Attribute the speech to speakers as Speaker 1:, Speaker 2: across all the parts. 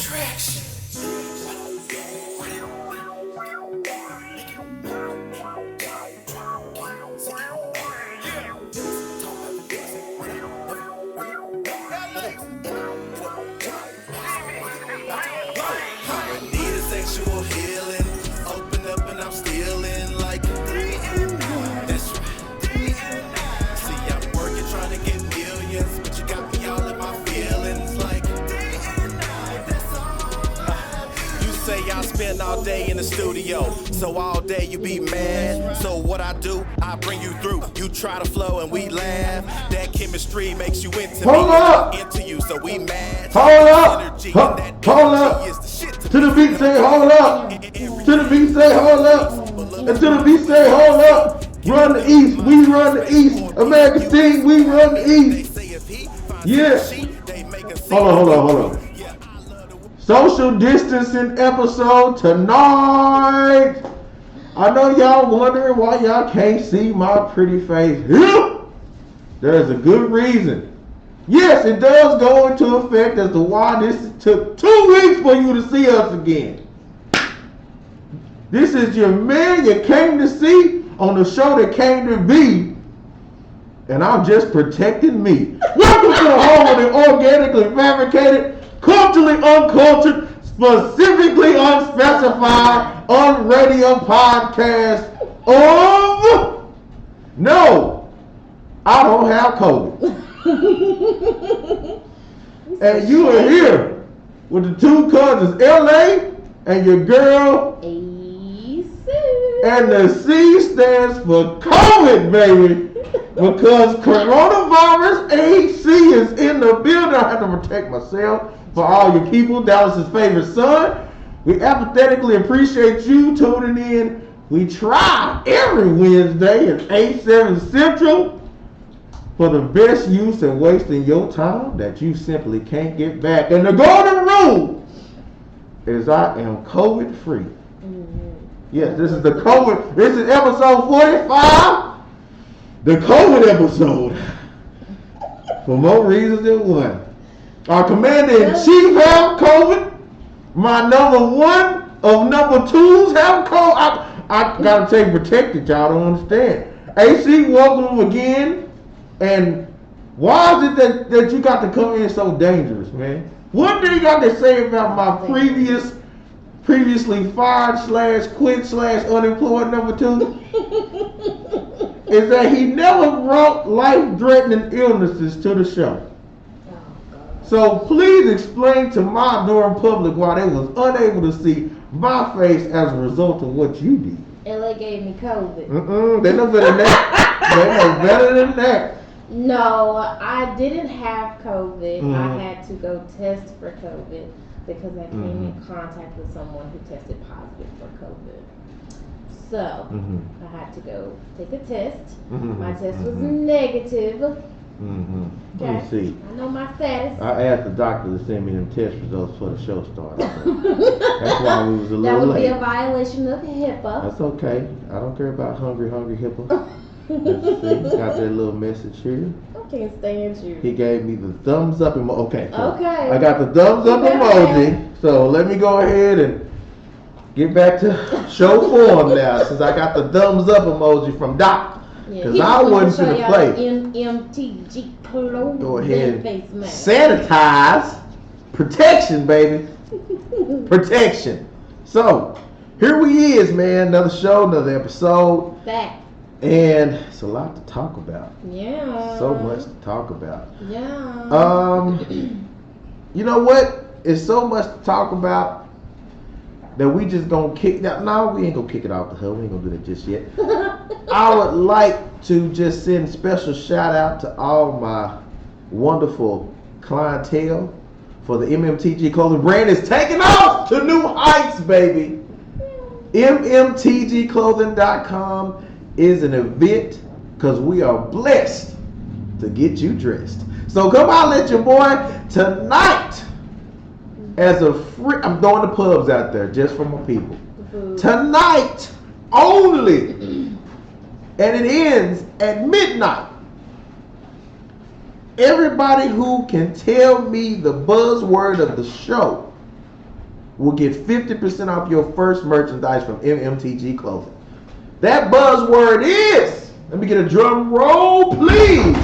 Speaker 1: Traction. Sexual healing, open up and I'm stealing like 3 and 9. That's right, 3 and 9. See, I'm working trying to get millions, but you got me all in my feelings like 3 and 9. That's all. You say I spend all day in the studio, so all day you be mad. So what I do, I bring you through. You try to flow and we laugh. That chemistry makes you into
Speaker 2: Hold
Speaker 1: me,
Speaker 2: up.
Speaker 1: into you, so we mad.
Speaker 2: Hold up.
Speaker 1: Energy,
Speaker 2: Hold
Speaker 1: and that
Speaker 2: up.
Speaker 1: energy is the shit
Speaker 2: To the beat say hold up. To the beat say hold up. And to the beat say hold up. Run the East, we run the East. America's team, we run the East. Yeah. Hold on. Social distancing episode tonight. I know y'all wondering why y'all can't see my pretty face here. There's a good reason. Yes, it does go into effect as to why this took 2 weeks for you to see us again. This is your man you came to see on the show that came to be, and I'm just protecting me. Welcome to the home of the organically fabricated, culturally uncultured, specifically unspecified, unradio podcast of No, I don't have COVID. And you are here with the two cousins, LA and your girl,
Speaker 3: AC.
Speaker 2: and the C stands for COVID, baby. Because coronavirus AC is in the building. I have to protect myself for all your people. Dallas's favorite son. We apathetically appreciate you tuning in. We try every Wednesday at 8/7 Central for the best use and wasting your time that you simply can't get back. And the golden rule is I am COVID free. Yes, this is the COVID. This is episode 45, the COVID episode. For more reasons than one. Our commander-in-chief have COVID. My number one of number twos have COVID. I gotta say protected, y'all don't understand. AC, welcome again. And why is it that you got to come in so dangerous, man? What do you got to say about my previously fired / quit / unemployed number 2? Is that he never brought life-threatening illnesses to the show. So please explain to my adoring public why they was unable to see my face as a result of what you did.
Speaker 3: LA gave me COVID.
Speaker 2: They know better than that. They know better than that.
Speaker 3: No, I didn't have COVID. I had to go test for COVID because I came in contact with someone who tested positive for COVID. So I had to go take a test. My test was negative.
Speaker 2: Let me see.
Speaker 3: I know my status.
Speaker 2: I asked the doctor to send me them test results before the show started. That's why we was a little late.
Speaker 3: That would be a violation of HIPAA.
Speaker 2: That's okay. I don't care about hungry HIPAA. Let's see. Got that little message here.
Speaker 3: I can't stand you.
Speaker 2: He gave me the thumbs up emoji. Okay. Cool.
Speaker 3: Okay.
Speaker 2: I got the thumbs up emoji. So let me go ahead and get back to show form now, since I got the thumbs up emoji from Doc. Because I wasn't to the play.
Speaker 3: MMTG clothing.
Speaker 2: Go ahead
Speaker 3: face
Speaker 2: and
Speaker 3: mask.
Speaker 2: sanitize. Protection, baby. Protection. So, here we is, man. Another show, another episode.
Speaker 3: Back.
Speaker 2: And it's a lot to talk about.
Speaker 3: Yeah.
Speaker 2: So much to talk about.
Speaker 3: Yeah.
Speaker 2: You know what? It's so much to talk about that we just gonna kick that. No, we ain't gonna kick it off the hood. We ain't gonna do that just yet. I would like to just send a special shout out to all my wonderful clientele for the MMTG clothing brand is taking off to new heights, baby. MMTGclothing.com is an event because we are blessed to get you dressed. So come out, let your boy tonight as a free. I'm throwing the pubs out there just for my people. Tonight only, and it ends at midnight. Everybody who can tell me the buzzword of the show will get 50% off your first merchandise from MMTG Clothing. That buzzword is, let me get a drum roll, please.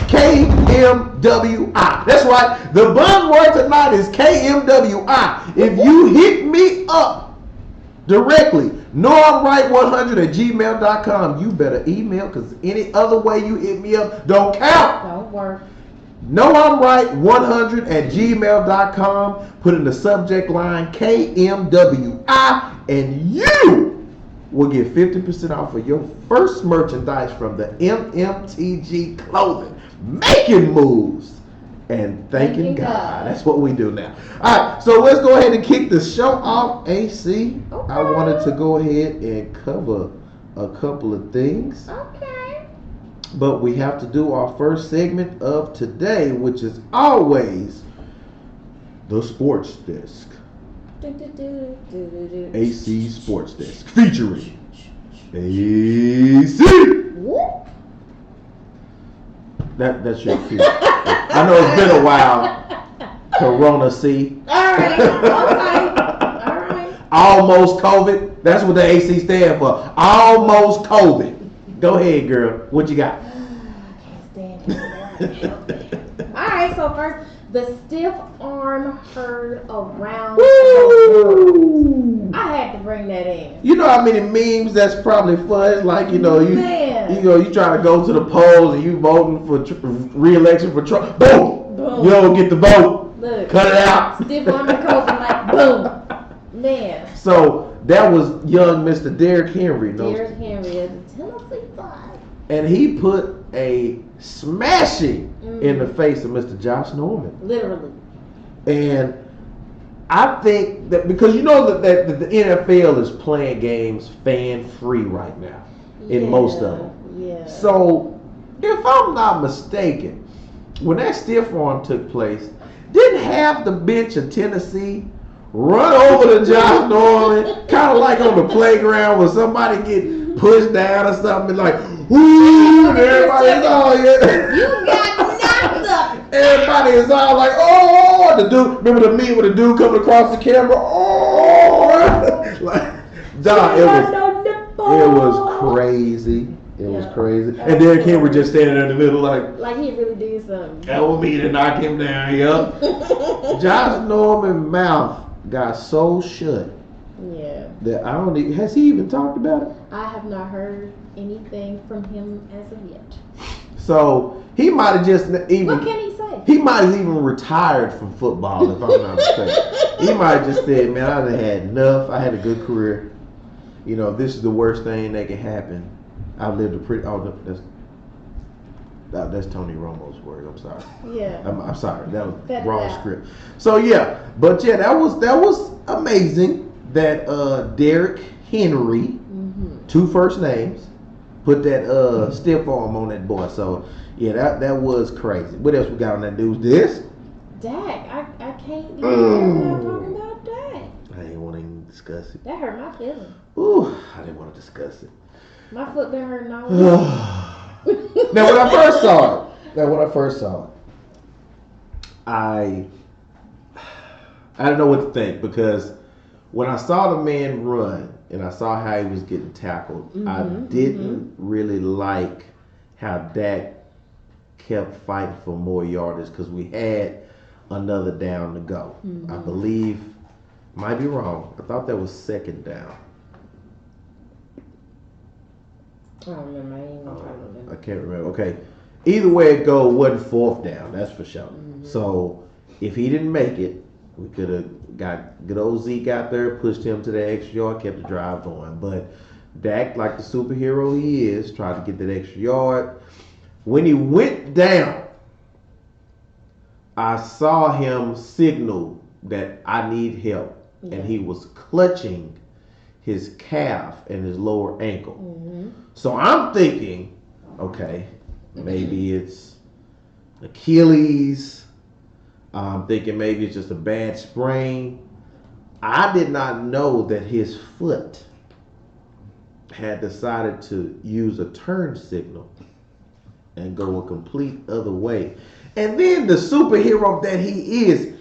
Speaker 2: KMWI. That's right. The buzzword tonight is KMWI. If you hit me up directly, knowimright100@gmail.com, you better email, because any other way you hit me up don't count.
Speaker 3: Don't work.
Speaker 2: knowimright100@gmail.com. Put in the subject line KMWI, and you will get 50% off of your first merchandise from the MMTG Clothing. Making moves and thanking God. That's what we do now. All right, so let's go ahead and kick the show off, AC.
Speaker 3: Okay.
Speaker 2: I wanted to go ahead and cover a couple of things.
Speaker 3: Okay.
Speaker 2: But we have to do our first segment of today, which is always the Sports Desk. AC Sports Desk featuring AC.
Speaker 3: Whoop.
Speaker 2: That's your cue. I know it's been a while. Corona C.
Speaker 3: Alright.
Speaker 2: Almost COVID. That's what the AC stand for. Almost COVID. Go ahead, girl. What you got?
Speaker 3: I can't stand it. Alright, so first, the stiff arm heard around the world. I had to bring that in.
Speaker 2: You know how many memes that's probably for? It's like, you
Speaker 3: Man.
Speaker 2: you try to go to the polls and you voting for re-election for Trump. Boom.
Speaker 3: Boom.
Speaker 2: You don't get the vote.
Speaker 3: Look.
Speaker 2: Cut it out.
Speaker 3: Stiff arm and COVID, like boom. Man.
Speaker 2: So that was young Mr. Derrick Henry.
Speaker 3: Derrick Henry is a Tennessee Five.
Speaker 2: And he put a smashing in the face of Mr. Josh Norman.
Speaker 3: Literally.
Speaker 2: And I think that because you know that the NFL is playing games fan free right now in most of them.
Speaker 3: Yeah.
Speaker 2: So if I'm not mistaken, when that stiff arm took place, didn't half the bench of Tennessee run over to Josh Norman, kind of like on the playground when somebody get pushed down or something, like, whoo, and everybody's all, yeah.
Speaker 3: You got knocked up.
Speaker 2: Everybody is all like, oh, the dude, remember the meme with the dude coming across the camera, oh, like, dog, it was crazy. It was crazy. And Derrick Henry just standing there in the middle
Speaker 3: like he really did something.
Speaker 2: that was me to knock him down, yup. Josh Norman's mouth got so shut
Speaker 3: Yeah.
Speaker 2: that I don't even, has he even talked about it?
Speaker 3: I have not heard anything from him as of yet.
Speaker 2: So he might have just even,
Speaker 3: What can he say?
Speaker 2: he might have even retired from football if I'm not mistaken. He might have just said, man, I've had enough. I had a good career. You know, if this is the worst thing that can happen, I've lived a pretty, that's Tony Romo's word. I'm sorry.
Speaker 3: Yeah.
Speaker 2: I'm sorry. That was
Speaker 3: Cut it
Speaker 2: wrong
Speaker 3: out.
Speaker 2: script. So yeah, but yeah, that was amazing that Derrick Henry, two first names, put that stiff arm on that boy. So yeah, that was crazy. What else we got on that news? This?
Speaker 3: Dak. I can't get without talking about Dak.
Speaker 2: I didn't want to even discuss it.
Speaker 3: That hurt my feelings.
Speaker 2: Ooh, I didn't want to discuss it.
Speaker 3: My foot been hurting all week.
Speaker 2: Now when I first saw it, I didn't know what to think, because when I saw the man run and I saw how he was getting tackled, I didn't really like how Dak kept fighting for more yardage, because we had another down to go. I believe, might be wrong, I thought that was second down.
Speaker 3: I don't remember. I ain't gonna try to remember.
Speaker 2: I can't remember. Okay. Either way it go, it wasn't fourth down, that's for sure. So if he didn't make it, we could have got good old Zeke out there, pushed him to the extra yard, kept the drive going. But Dak, like the superhero he is, tried to get that extra yard. When he went down, I saw him signal that I need help.
Speaker 3: Yeah.
Speaker 2: And he was clutching his calf and his lower ankle. So I'm thinking, okay, maybe it's Achilles. I'm thinking maybe it's just a bad sprain. I did not know that his foot had decided to use a turn signal and go a complete other way. And then the superhero that he is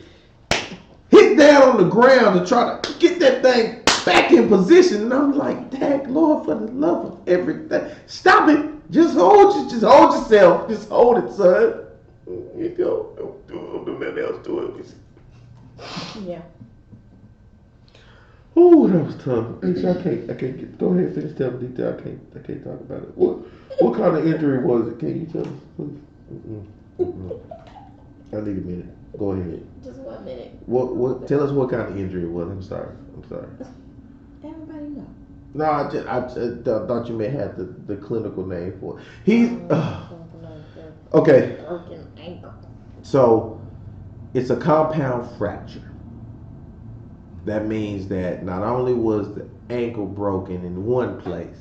Speaker 2: hit down on the ground to try to get that thing back in position. And I'm like, dang, Lord, for the love of everything, stop it. Just hold yourself. Just hold it, son. You go. Don't do nothing else to it.
Speaker 3: Yeah.
Speaker 2: Ooh, that was tough. I can't get. Go ahead, finish telling detail. I can't talk about it. What kind of injury was it? Can you tell us, please? I need a minute. Go ahead.
Speaker 3: Just 1 minute.
Speaker 2: What? Tell us what kind of injury it was. I'm sorry.
Speaker 3: Everybody know.
Speaker 2: No, I thought you may have the clinical name for it. He's okay.
Speaker 3: Broken ankle.
Speaker 2: So it's a compound fracture. That means that not only was the ankle broken in one place,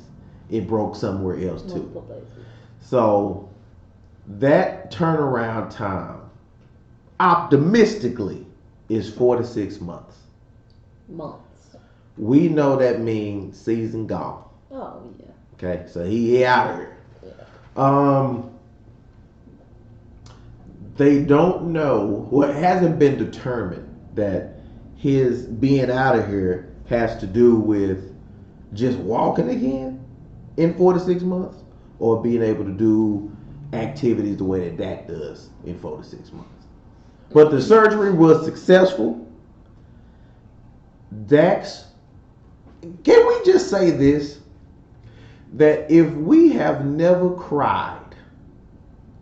Speaker 2: it broke somewhere else too.
Speaker 3: Multiple places.
Speaker 2: So that turnaround time, optimistically, is 4 to 6 months. We know that means season gone.
Speaker 3: Oh yeah.
Speaker 2: Okay, so he out of here.
Speaker 3: Yeah.
Speaker 2: They don't know. Well, it hasn't been determined that his being out of here has to do with just walking again in 4 to 6 months, or being able to do activities the way that Dak does in 4 to 6 months. But the surgery was successful. Dak's. Can we just say this? That if we have never cried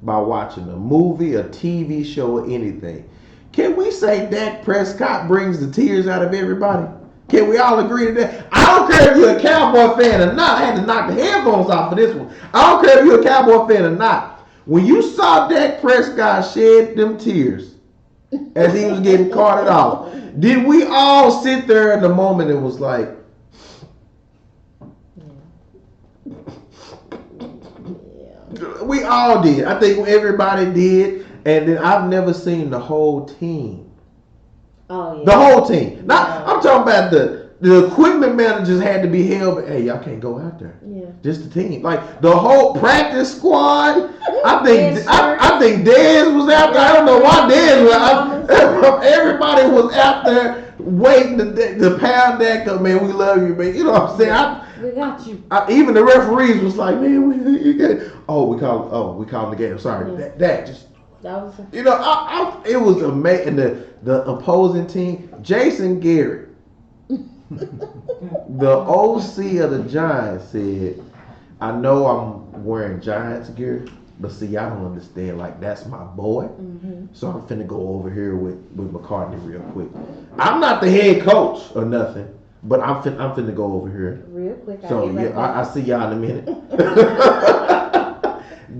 Speaker 2: by watching a movie, a TV show, or anything, can we say Dak Prescott brings the tears out of everybody? Can we all agree to that? I don't care if you're a Cowboy fan or not. I had to knock the headphones off for this one. I don't care if you're a Cowboy fan or not. When you saw Dak Prescott shed them tears as he was getting carted off, did we all sit there in the moment and was like, we all did. I think everybody did. And then I've never seen the whole team.
Speaker 3: Oh yeah.
Speaker 2: The whole team. Not, I'm talking about the equipment managers had to be held. But, hey, y'all can't go out there.
Speaker 3: Yeah.
Speaker 2: Just the team. Like the whole practice squad. I think Dez was out there. I don't know why Dez was out. Everybody was out there waiting to pound that. Cause man, we love you, man. You know what I'm saying?
Speaker 3: We got you.
Speaker 2: Even the referees was like, man, we get it. We called the game. Sorry,
Speaker 3: Yeah.
Speaker 2: that just.
Speaker 3: That was.
Speaker 2: You know, it was amazing. The opposing team, Jason Garrett, the OC of the Giants, said, "I know I'm wearing Giants gear, but see, I don't understand. Like that's my boy, so I'm finna go over here with McCartney real quick. I'm not the head coach or nothing." But I'm finna go over here.
Speaker 3: Real quick.
Speaker 2: So yeah, I see y'all in a minute.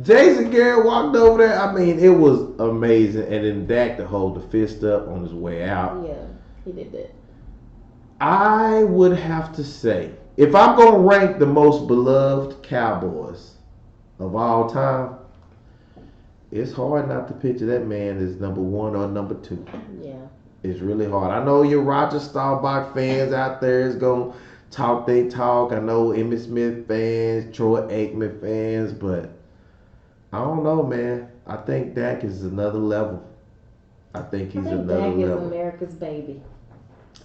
Speaker 2: Jason Garrett walked over there. I mean, it was amazing. And then Dak to hold the fist up on his way out.
Speaker 3: Yeah, he did that.
Speaker 2: I would have to say, if I'm gonna rank the most beloved Cowboys of all time, it's hard not to picture that man as number 1 or number 2.
Speaker 3: Yeah.
Speaker 2: It's really hard. I know your Roger Staubach fans out there is going to talk they talk. I know Emmitt Smith fans, Troy Aikman fans, but I don't know, man. I think Dak is another level. I think he's another
Speaker 3: Dak
Speaker 2: level.
Speaker 3: is America's baby.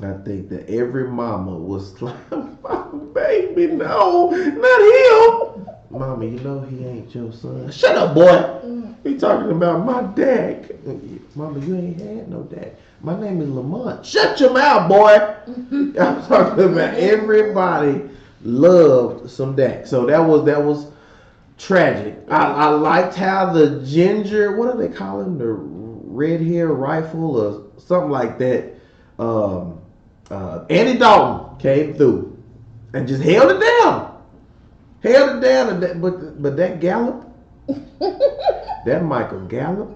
Speaker 2: I think that every mama was like, my baby, no, not him. Mama, you know he ain't your son. Shut up, boy. He talking about my Dak. Mama, you ain't had no Dak. My name is Lamont. Shut your mouth, boy. I'm talking about everybody loved some Dak. So that was tragic. I liked how the ginger, what do they call him? The red hair rifle or something like that. Andy Dalton came through and just held it down. But that Gallup, that Michael Gallup,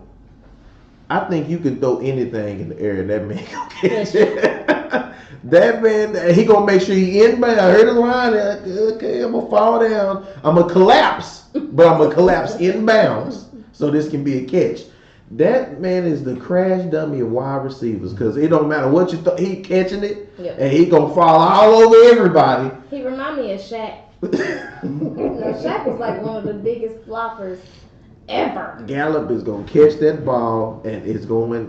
Speaker 2: I think you can throw anything in the air and that man gonna catch it. That man, he gonna make sure he inbound. I heard his line. Okay, I'm gonna fall down. I'm gonna collapse, but I'm gonna collapse inbounds so this can be a catch. That man is the crash dummy of wide receivers because it don't matter what you he catching it, and he gonna fall all over everybody.
Speaker 3: He remind me of Shaq. Shaq was like one of the biggest floppers. ever.
Speaker 2: Gallup is gonna catch that ball and it's going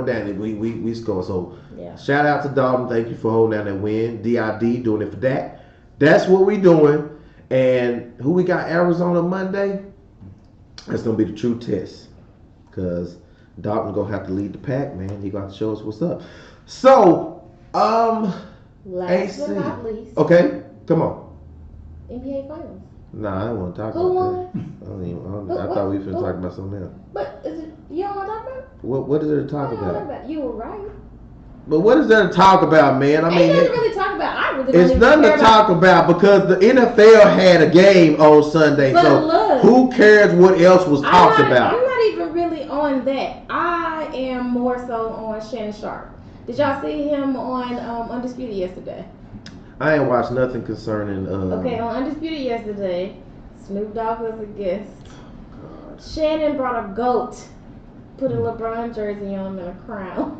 Speaker 2: down. And we score. So
Speaker 3: Yeah.
Speaker 2: shout out to Dalton. Thank you for holding down that win. DID doing it for that. That's what we doing. And who we got? Arizona Monday. That's gonna be the true test. Cause Dalton gonna have to lead the pack, man. He gonna have to show us what's up. So,
Speaker 3: Last but
Speaker 2: AC.
Speaker 3: not least,
Speaker 2: Okay, come on.
Speaker 3: NBA Finals.
Speaker 2: Nah, I don't want to talk
Speaker 3: Who
Speaker 2: about
Speaker 3: won?
Speaker 2: that. I thought we were finna talk about something else.
Speaker 3: But is it, you don't want to talk about it?
Speaker 2: What is there to talk
Speaker 3: I don't wanna
Speaker 2: about?
Speaker 3: You were right.
Speaker 2: But what is there to talk about, man? I mean,
Speaker 3: Ain't nothing to really talk about. I really don't
Speaker 2: it's
Speaker 3: even
Speaker 2: nothing
Speaker 3: care
Speaker 2: to talk about because the NFL had a game on Sunday.
Speaker 3: But
Speaker 2: So
Speaker 3: look,
Speaker 2: who cares what else was talked about?
Speaker 3: I'm not even really on that. I am more so on Shannon Sharp. Did y'all see him on Undisputed yesterday?
Speaker 2: I ain't watched nothing concerning.
Speaker 3: Okay, on Undisputed yesterday, Snoop Dogg was a guest. Shannon brought a goat, put a LeBron jersey on him and a crown.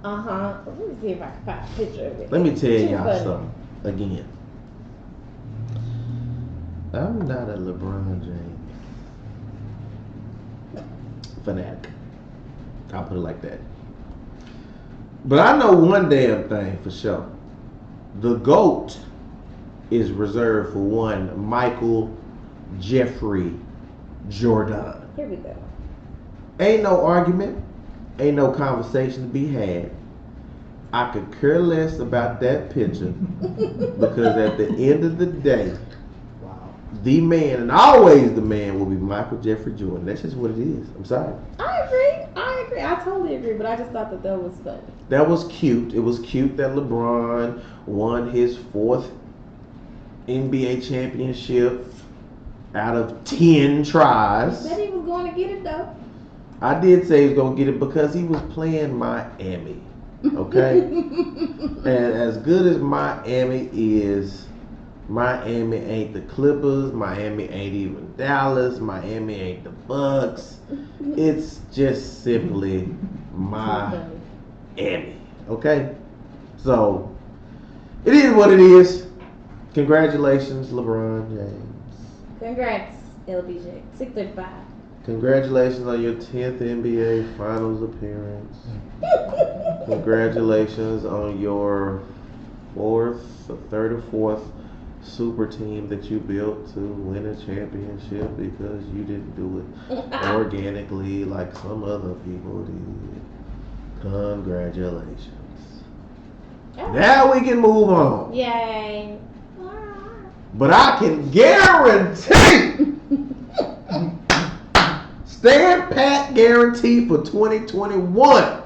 Speaker 3: Let me see if I can find a picture of it.
Speaker 2: Let me tell
Speaker 3: Too
Speaker 2: y'all
Speaker 3: funny.
Speaker 2: something again. I'm not a LeBron James fanatic. I'll put it like that. But I know one damn thing for sure. The GOAT is reserved for one Michael Jeffrey Jordan.
Speaker 3: Here we go.
Speaker 2: Ain't no argument. Ain't no conversation to be had. I could care less about that picture because at the end of the day, the man, and always the man, will be Michael Jeffrey Jordan. That's just what it is. I'm sorry.
Speaker 3: I agree. I totally agree, but I just thought that was funny.
Speaker 2: That was cute. It was cute that LeBron won his 4th NBA championship out of 10 tries.
Speaker 3: He said he was going to get it, though.
Speaker 2: I did say he was going to get it because he was playing Miami. Okay? And as good as Miami is, Miami ain't the Clippers. Miami ain't even Dallas. Miami ain't the Bucks. It's just simply Miami. Okay? So, it is what it is. Congratulations, LeBron James.
Speaker 3: Congrats, LBJ. 635.
Speaker 2: Congratulations on your 10th NBA Finals appearance. Congratulations on your 3rd or 4th super team that you built to win a championship because you didn't do it organically like some other people did. Congratulations. Now we can move on.
Speaker 3: Yay.
Speaker 2: But I can guarantee, stand pat guarantee for 2021.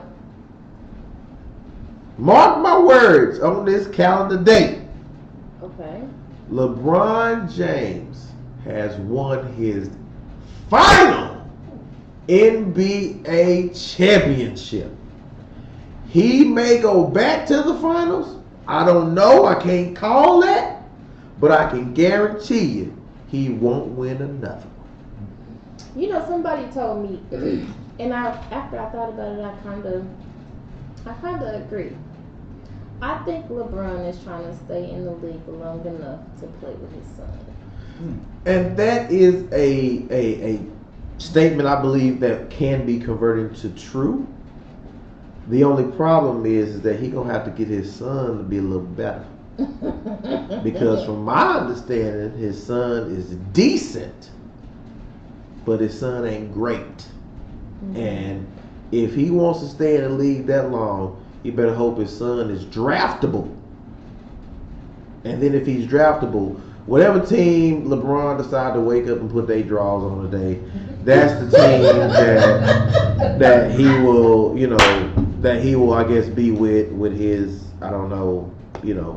Speaker 2: Mark my words on this calendar date.
Speaker 3: Okay.
Speaker 2: LeBron James has won his final NBA championship. He may go back to the finals. I don't know. I can't call that. But I can guarantee you he won't win another one.
Speaker 3: You know, somebody told me, and after I thought about it, I kind of agree. I think LeBron is trying to stay in the league long enough to play with his son.
Speaker 2: And that is a statement I believe that can be converted to true. The only problem is that he gonna have to get his son to be a little better. Because from my understanding, his son is decent, but his son ain't great. Mm-hmm. And if he wants to stay in the league that long, you better hope his son is draftable. And then if he's draftable, whatever team LeBron decide to wake up and put their draws on today, that's the team that he will, I guess, be with his, I don't know,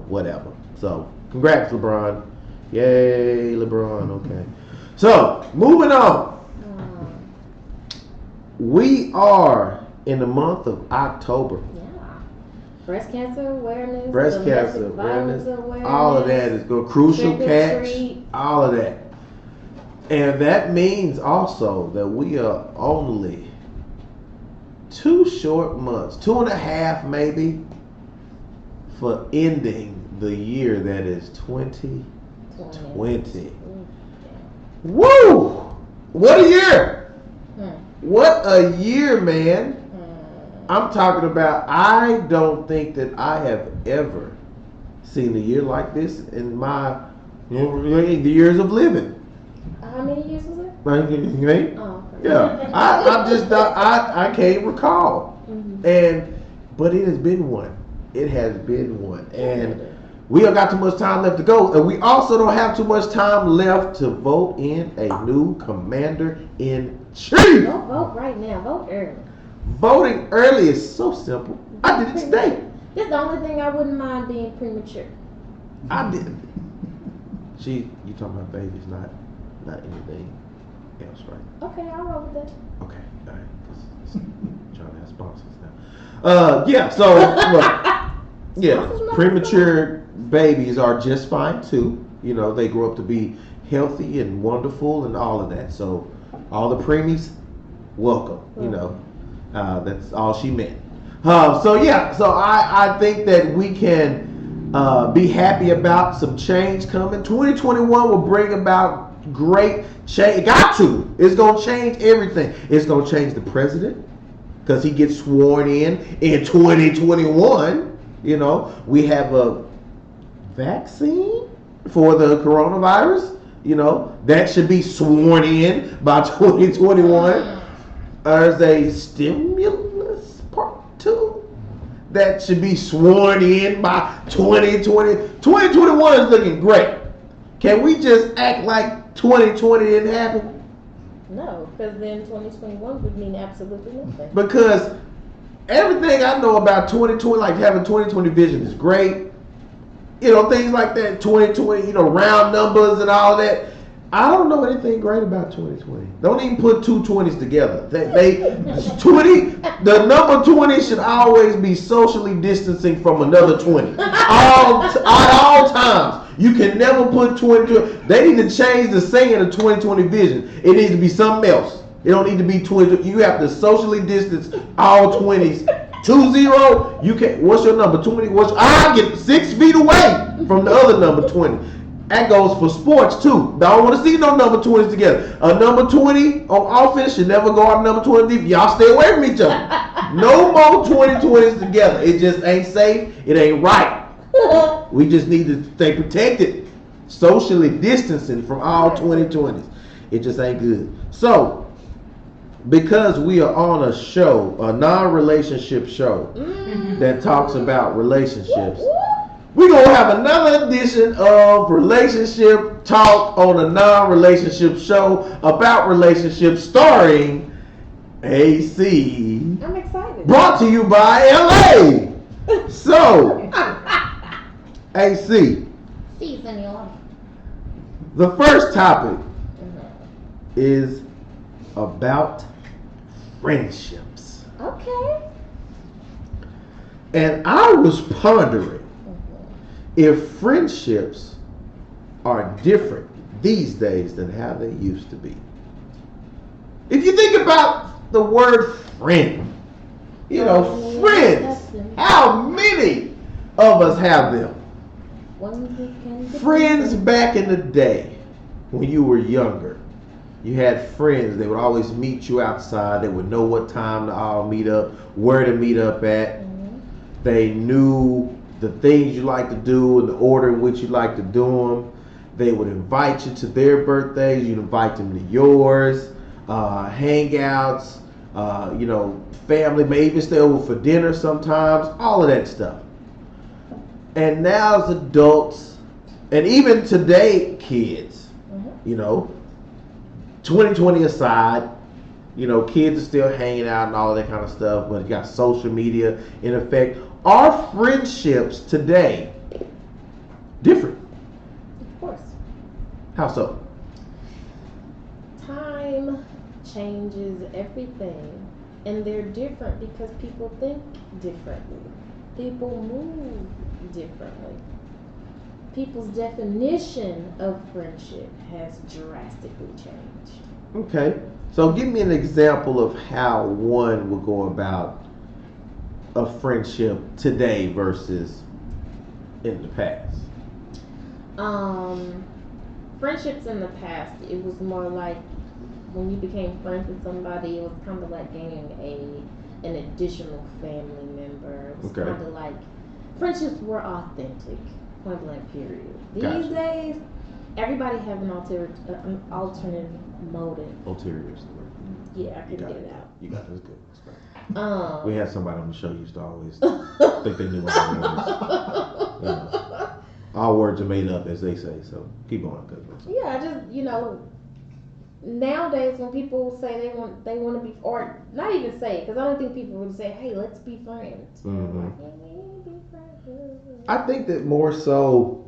Speaker 2: whatever. So, congrats, LeBron. Yay, LeBron. Okay. So, moving on. We are in the month of October.
Speaker 3: Yeah. Breast cancer awareness.
Speaker 2: Breast cancer awareness. All of that is good. Crucial catch. All of that. And that means also that we are only 2 short months, 2.5 maybe, for ending the year that is 2020. Woo! What a year!
Speaker 3: Hmm.
Speaker 2: What a year, man!
Speaker 3: Hmm.
Speaker 2: I'm talking about. I don't think that I have ever seen a year like this in my the years of living.
Speaker 3: How many years was it?
Speaker 2: Right?
Speaker 3: Oh, okay.
Speaker 2: Yeah, I just I can't recall, but it has been one. It has been one, and we don't got too much time left to go, and we also don't have too much time left to vote in a new commander in chief.
Speaker 3: Don't vote right now. Vote early.
Speaker 2: Voting early is so simple. I did it today.
Speaker 3: That's the only thing I wouldn't mind being premature.
Speaker 2: I did. You talking about babies, not anything else, right?
Speaker 3: Okay, I'll roll with that.
Speaker 2: Okay, all right. Trying to have sponsors now. Yeah. So look, yeah, premature babies are just fine too. You know, they grow up to be healthy and wonderful and all of that. So all the preemies, welcome. You know, that's all she meant. So I think that we can be happy about some change coming. 2021 will bring about great change. It got to. It's gonna change everything. It's gonna change the president because he gets sworn in 2021. You know, we have a vaccine for the coronavirus. You know, that should be sworn in by 2021. There's a stimulus part 2 that should be sworn in by 2020. 2021 is looking great. Can we just act like 2020 didn't happen?
Speaker 3: No, because then 2021 would mean absolutely nothing.
Speaker 2: Because everything I know about 2020, like having 2020 vision is great. You know, things like that, 2020, you know, round numbers and all that. I don't know anything great about 2020. Don't even put two 20s together. They 20. The number 20 should always be socially distancing from another 20. At all times. You can never put 20. They need to change the saying of 2020 vision. It needs to be something else. It don't need to be 20. You have to socially distance all 20s. 20. You can. What's your number? 20. I get 6 feet away from the other number 20. That goes for sports too. I don't want to see no number 20s together. A number 20 on offense should never go out number 20 deep. Y'all stay away from each other. No more 2020s together. It just ain't safe. It ain't right. We just need to stay protected. Socially distancing from all 2020s. It just ain't good. So, because we are on a show, a non-relationship show that talks about relationships, we're going to have another edition of Relationship Talk on a non-relationship show about relationships starring AC.
Speaker 3: I'm excited.
Speaker 2: Brought to you by LA. So, AC.
Speaker 3: See, senor.
Speaker 2: The first topic is about friendships.
Speaker 3: Okay.
Speaker 2: And I was pondering if friendships are different these days than how they used to be. If you think about the word friend, you know, friends, how many of us have them? Friends back in the day when you were younger, you had friends. They would always meet you outside. They would know what time to all meet up, where to meet up at. They knew the things you like to do and the order in which you like to do them. They would invite you to their birthdays. You'd invite them to yours, hangouts, you know, family, maybe stay over for dinner sometimes, all of that stuff. And now as adults, and even today kids, you know, 2020 aside, you know, kids are still hanging out and all of that kind of stuff, but you got social media in effect. Are friendships today different?
Speaker 3: Of course.
Speaker 2: How so?
Speaker 3: Time changes everything, and they're different because people think differently. People move differently. People's definition of friendship has drastically changed.
Speaker 2: Okay. So give me an example of how one would go about a friendship today versus in the past.
Speaker 3: friendships in the past, it was more like when you became friends with somebody, it was kind of like gaining an additional family member. It was
Speaker 2: Okay.
Speaker 3: kind of like friendships were authentic. Point blank. Period. These
Speaker 2: Gotcha.
Speaker 3: days, everybody have an alternative motive.
Speaker 2: Ulterior is the word.
Speaker 3: Yeah, I
Speaker 2: You
Speaker 3: can
Speaker 2: got
Speaker 3: get
Speaker 2: it.
Speaker 3: it out.
Speaker 2: You got it. That's good. That's right. We had somebody on the show used to always think they knew what it was. You know, all words are made up, as they say. So keep on, cuz.
Speaker 3: Yeah, I just nowadays when people say they want to be, or not even say, because I don't think people would say, hey, let's be friends.
Speaker 2: Mhm.
Speaker 3: Like, hey, we be friends.
Speaker 2: I think that more so,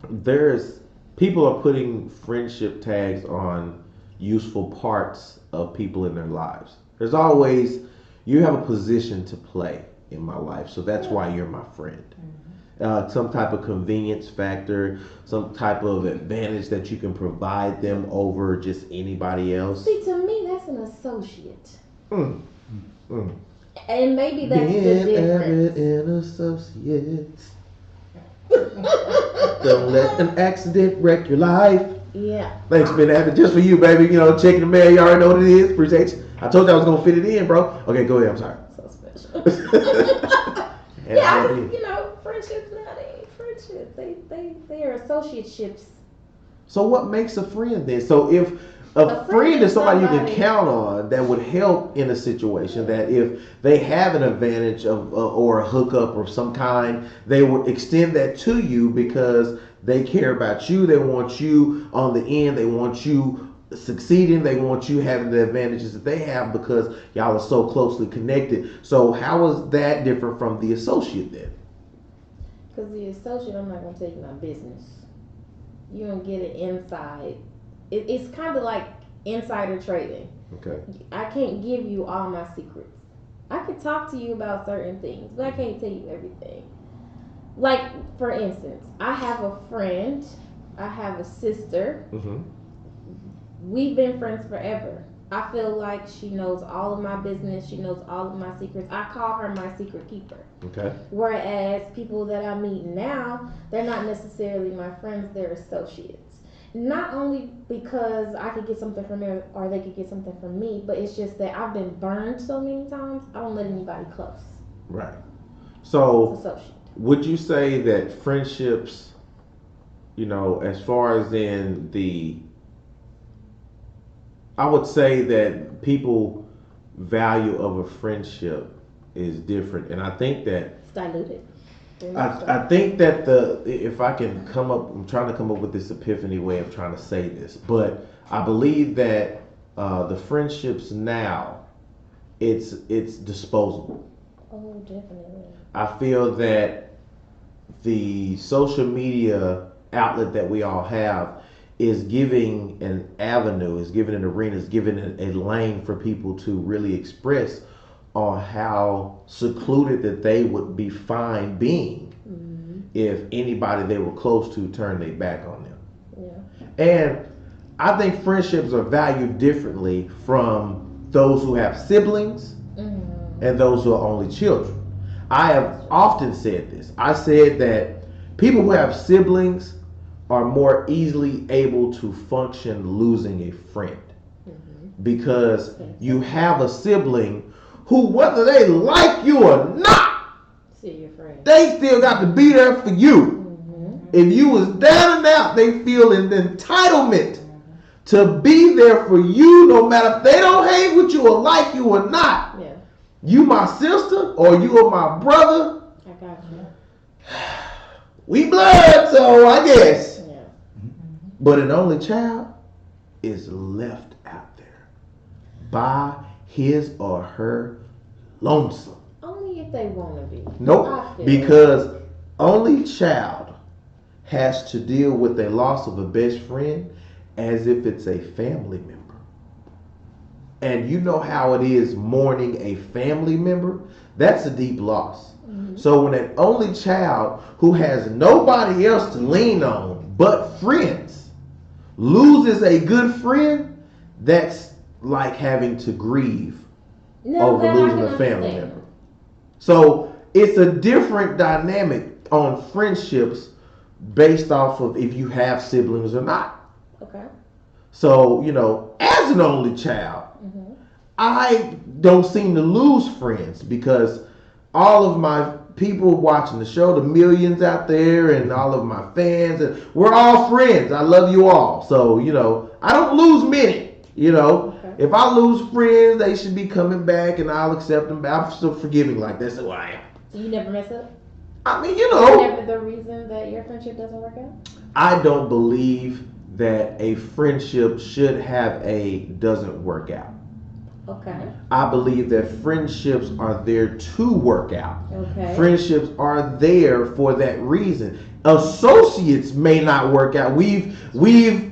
Speaker 2: there's people are putting friendship tags on useful parts of people in their lives. There's always you have a position to play in my life, so that's why you're my friend. Some type of convenience factor, some type of advantage that you can provide them over just anybody else.
Speaker 3: See, to me, that's an associate.
Speaker 2: Mm. Mm.
Speaker 3: And maybe that's the
Speaker 2: Being
Speaker 3: difference.
Speaker 2: avid and associates. Don't let an accident wreck your life.
Speaker 3: Yeah.
Speaker 2: Thanks, Ben Abbott. Just for you, baby. You know, checking the mail. You already know what it is. Appreciate you. I told you I was going to fit it in, bro. Okay, go ahead. I'm sorry.
Speaker 3: So special.
Speaker 2: And
Speaker 3: Yeah,
Speaker 2: how
Speaker 3: I
Speaker 2: do
Speaker 3: just, friendships now, they ain't friendships. They are associateships.
Speaker 2: So what makes a friend then? So if a friend is somebody you can count on that would help in a situation, that if they have an advantage of or a hookup of some kind, they would extend that to you because they care about you. They want you on the end. They want you succeeding. They want you having the advantages that they have because y'all are so closely connected. So how is that different from the associate then?
Speaker 3: Because the associate, I'm not going to tell you my business. You don't get it inside. It's kind of like insider trading.
Speaker 2: Okay.
Speaker 3: I can't give you all my secrets. I can talk to you about certain things, but I can't tell you everything. Like, for instance, I have a friend, I have a sister.
Speaker 2: Mm-hmm.
Speaker 3: We've been friends forever. I feel like she knows all of my business. She knows all of my secrets. I call her my secret keeper.
Speaker 2: Okay.
Speaker 3: Whereas people that I meet now, they're not necessarily my friends, they're associates. Not only because I could get something from them or they could get something from me, but it's just that I've been burned so many times, I don't let anybody close.
Speaker 2: Right. So,
Speaker 3: It's associate.
Speaker 2: would you say that friendships, as far as in I would say that people value of a friendship is different, and I think that
Speaker 3: It's diluted.
Speaker 2: I think that if I can I'm trying to come up with this epiphany way of trying to say this, but I believe that the friendships now, it's disposable.
Speaker 3: Oh, definitely.
Speaker 2: I feel that the social media outlet that we all have is giving an avenue, is giving an arena, is giving a lane for people to really express on how secluded that they would be fine being if anybody they were close to turned their back on them.
Speaker 3: Yeah.
Speaker 2: And I think friendships are valued differently from those who have siblings and those who are only children. I have often said this. I said that people who have siblings are more easily able to function losing a friend because you have a sibling who, whether they like you or not,
Speaker 3: your friend.
Speaker 2: they still got to be there for you. If you was down and out, they feel an entitlement to be there for you, no matter if they don't hang with you or like you or not.
Speaker 3: Yeah.
Speaker 2: You my sister or you are my brother.
Speaker 3: I got you.
Speaker 2: We blood, so I guess.
Speaker 3: Yeah.
Speaker 2: But an only child is left out there by his or her lonesome.
Speaker 3: Only if they want to be.
Speaker 2: Nope, because only child has to deal with a loss of a best friend as if it's a family member. And you know how it is mourning a family member? That's a deep loss. So when an only child who has nobody else to lean on but friends loses a good friend, that's like having to grieve over losing a family member. So it's a different dynamic on friendships based off of if you have siblings or not.
Speaker 3: Okay.
Speaker 2: So, as an only child, I don't seem to lose friends because all of my people watching the show, the millions out there, and all of my fans, and we're all friends. I love you all. So, I don't lose many.
Speaker 3: Okay.
Speaker 2: If I lose friends, they should be coming back and I'll accept them back. I'm still forgiving, like that's who I am.
Speaker 3: So you never mess up?
Speaker 2: I mean,
Speaker 3: Never the reason that your friendship doesn't work out?
Speaker 2: I don't believe that a friendship should have a doesn't work out.
Speaker 3: Okay.
Speaker 2: I believe that friendships are there to work out.
Speaker 3: Okay.
Speaker 2: Friendships are there for that reason. Associates may not work out. We've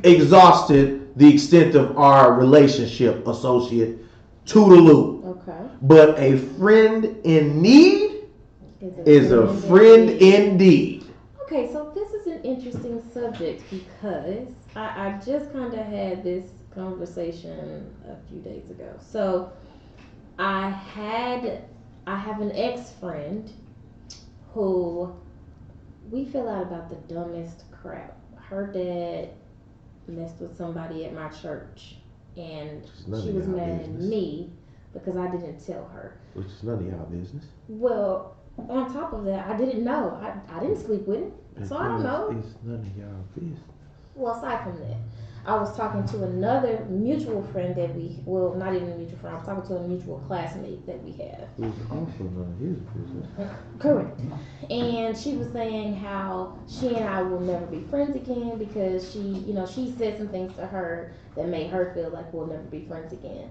Speaker 2: exhausted the extent of our relationship associate to the loop.
Speaker 3: Okay.
Speaker 2: But a friend in need is a friend indeed.
Speaker 3: Okay, so this is an interesting subject because I just kind of had this conversation a few days ago. So I have an ex-friend who we fell out about the dumbest crap. Her dad messed with somebody at my church and she was mad at me because I didn't tell her.
Speaker 2: Which is none of y'all business.
Speaker 3: Well, on top of that, I didn't know. I didn't sleep with him, so I don't know.
Speaker 2: It's none of y'all business.
Speaker 3: Well, aside from that, I was talking to another mutual friend that not even a mutual friend, I was talking to a mutual classmate that we have.
Speaker 2: Who's also none of his business.
Speaker 3: Correct. And she was saying how she and I will never be friends again because she said some things to her that made her feel like we'll never be friends again.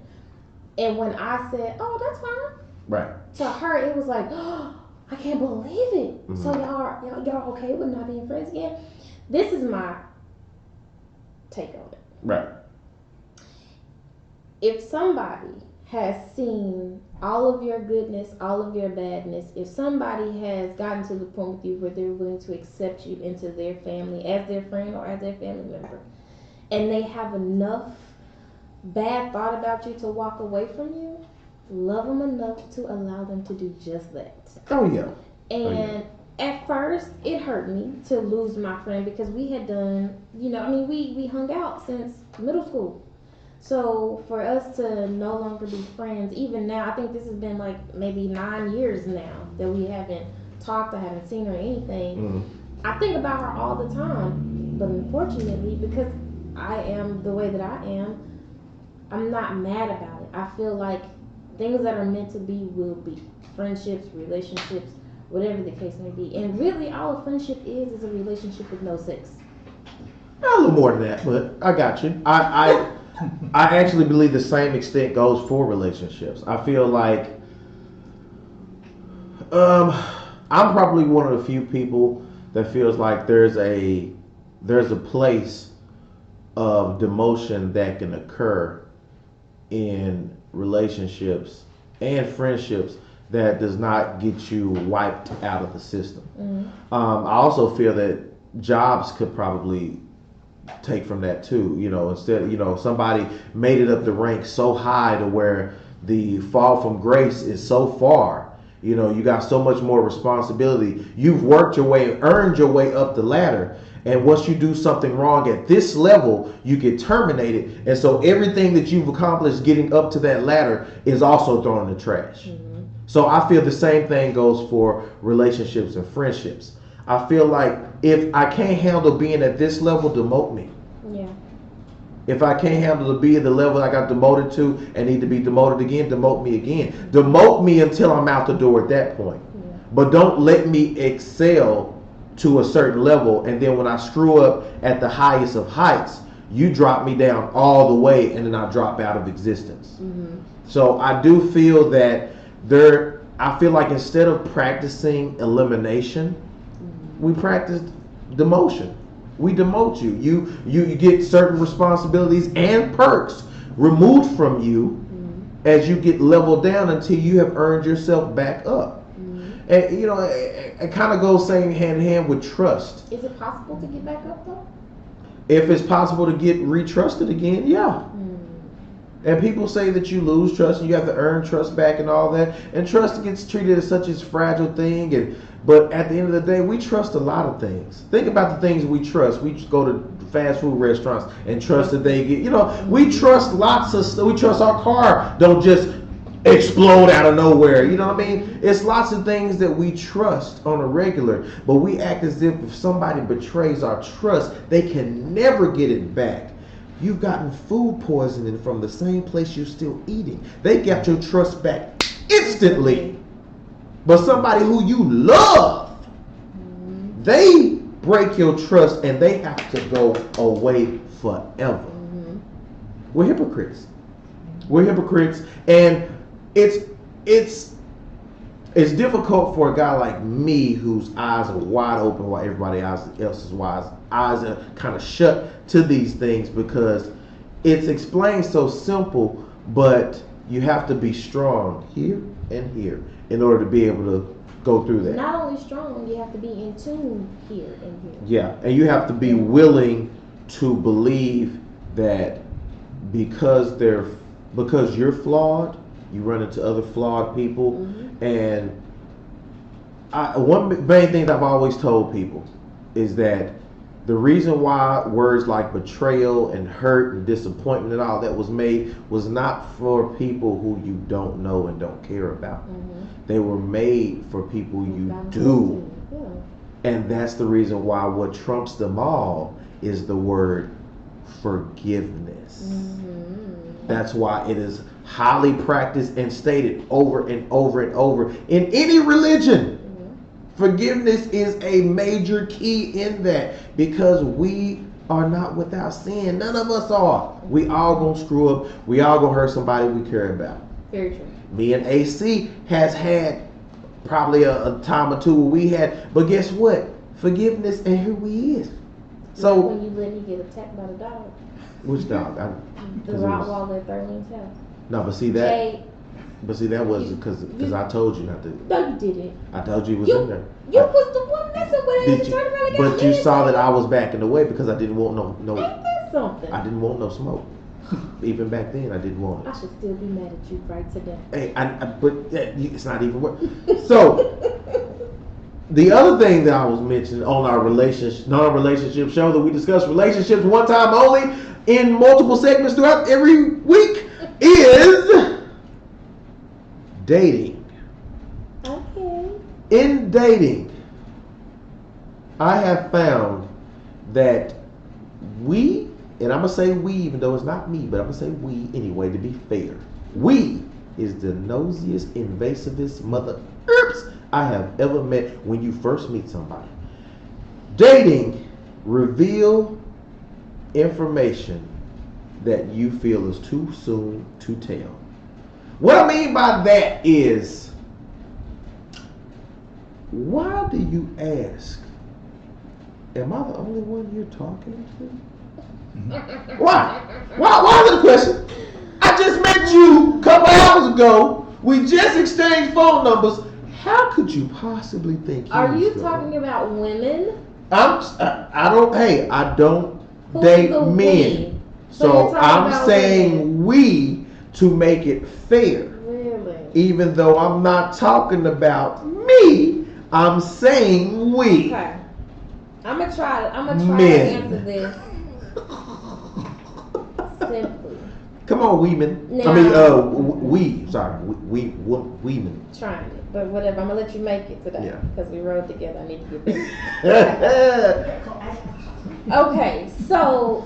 Speaker 3: And when I said, oh, that's fine.
Speaker 2: Right.
Speaker 3: To her, it was like, oh, I can't believe it.
Speaker 2: Mm-hmm.
Speaker 3: So y'all okay with not being friends again? This is my take on it.
Speaker 2: Right.
Speaker 3: If somebody has seen all of your goodness, all of your badness, if somebody has gotten to the point with you where they're willing to accept you into their family as their friend or as their family member, and they have enough bad thought about you to walk away from you, love them enough to allow them to do just that.
Speaker 2: Oh, yeah.
Speaker 3: And at first, it hurt me to lose my friend because we had done, we hung out since middle school. So for us to no longer be friends, even now, I think this has been like maybe 9 years now that we haven't talked, I haven't seen her or anything. I think about her all the time. But unfortunately, because I am the way that I am, I'm not mad about it. I feel like things that are meant to be will be. Friendships, relationships, whatever the case may be. And really, all a friendship is a relationship with no sex.
Speaker 2: A little more than that, but I got you. I actually believe the same extent goes for relationships. I feel like I'm probably one of the few people that feels like there's a place of demotion that can occur in relationships and friendships that does not get you wiped out of the system. I also feel that jobs could probably take from that too. Instead, somebody made it up the ranks so high to where the fall from grace is so far. You got so much more responsibility. You've worked your way, earned your way up the ladder. And once you do something wrong at this level, you get terminated. And so everything that you've accomplished getting up to that ladder is also thrown in the trash. So I feel the same thing goes for relationships and friendships. I feel like if I can't handle being at this level, demote me.
Speaker 3: Yeah.
Speaker 2: If I can't handle to be at the level I got demoted to and need to be demoted again, demote me again. Demote me until I'm out the door at that point.
Speaker 3: Yeah.
Speaker 2: But don't let me excel to a certain level, and then when I screw up at the highest of heights, you drop me down all the way, and then I drop out of existence. So I do feel that I feel like instead of practicing elimination, we practice demotion. We demote you. You get certain responsibilities and perks removed from you as you get leveled down until you have earned yourself back up. And it kind of goes hand in hand with trust.
Speaker 3: Is it possible to get back up though?
Speaker 2: If it's possible to get retrusted again, yeah. And people say that you lose trust and you have to earn trust back and all that. And trust gets treated as such a fragile thing. But at the end of the day, we trust a lot of things. Think about the things we trust. We just go to fast food restaurants and trust that they get, we trust lots of stuff. We trust our car don't just explode out of nowhere. You know what I mean? It's lots of things that we trust on a regular. But we act as if somebody betrays our trust, they can never get it back. You've gotten food poisoning from the same place you're still eating. They got your trust back instantly. But somebody who you love, they break your trust and they have to go away forever. We're hypocrites. We're hypocrites, and it's difficult for a guy like me whose eyes are wide open while everybody else's eyes are kind of shut to these things, because it's explained so simple, but you have to be strong here and here in order to be able to go through that.
Speaker 3: Not only strong, you have to be in tune here and here.
Speaker 2: Yeah, and you have to be willing to believe that because you're flawed, you run into other flawed people. And one main thing that I've always told people is that the reason why words like betrayal and hurt and disappointment and all that was made was not for people who you don't know and don't care about. They were made for people you do. And that's the reason why what trumps them all is the word forgiveness. That's why it is highly practiced and stated over and over and over in any religion. Forgiveness is a major key in that, because we are not without sin. None of us are. We all gonna screw up. We all gonna hurt somebody we care about.
Speaker 3: Very true.
Speaker 2: Me and AC has had probably a time or two where we had, but guess what? Forgiveness, and here we is. So
Speaker 3: when you let me get attacked by the dog.
Speaker 2: Which dog?
Speaker 3: The Rottweiler at Thurman's house.
Speaker 2: No, but see that. But see, that was because I told you not to.
Speaker 3: No, you didn't.
Speaker 2: I told you it was in there.
Speaker 3: You was the one messing with it.
Speaker 2: Did you? But you saw that I was backing away because I didn't want no.
Speaker 3: Ain't that something?
Speaker 2: I didn't want no smoke. Even back then, I didn't want it.
Speaker 3: I should still be mad at you right today.
Speaker 2: Hey, but it's not even worth. So the other thing that I was mentioning on our non-relationship show that we discuss relationships one time only in multiple segments throughout every week is dating.
Speaker 3: Okay.
Speaker 2: In dating, I have found that we, and I'm going to say we, even though it's not me, but I'm going to say we anyway to be fair. We is the nosiest, invasivest mother I have ever met when you first meet somebody. Dating reveal information that you feel is too soon to tell. What I mean by that is, why do you ask, am I the only one you're talking to? Why? Why is it a question? I just met you a couple hours ago. We just exchanged phone numbers. How could you possibly think?
Speaker 3: Are you talking about women?
Speaker 2: I don't date men. So I'm saying we to make it fair.
Speaker 3: Really?
Speaker 2: Even though I'm not talking about me, I'm saying we.
Speaker 3: Okay. I'm gonna try to answer this simply.
Speaker 2: Come on, Weeman.
Speaker 3: Now,
Speaker 2: Weeman.
Speaker 3: Trying it, but whatever. I'm gonna let you make it today because we rode together. I need to get there. Okay, so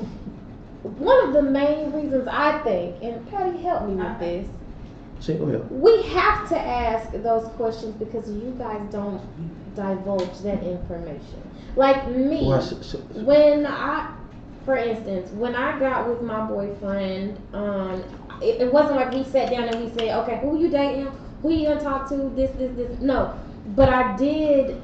Speaker 3: one of the main reasons I think, and Patty, help me with this. We have to ask those questions because you guys don't divulge that information. Like me, for instance, when I got with my boyfriend, it wasn't like we sat down and we said, okay, who you dating? Who you gonna talk to? This. No, but I did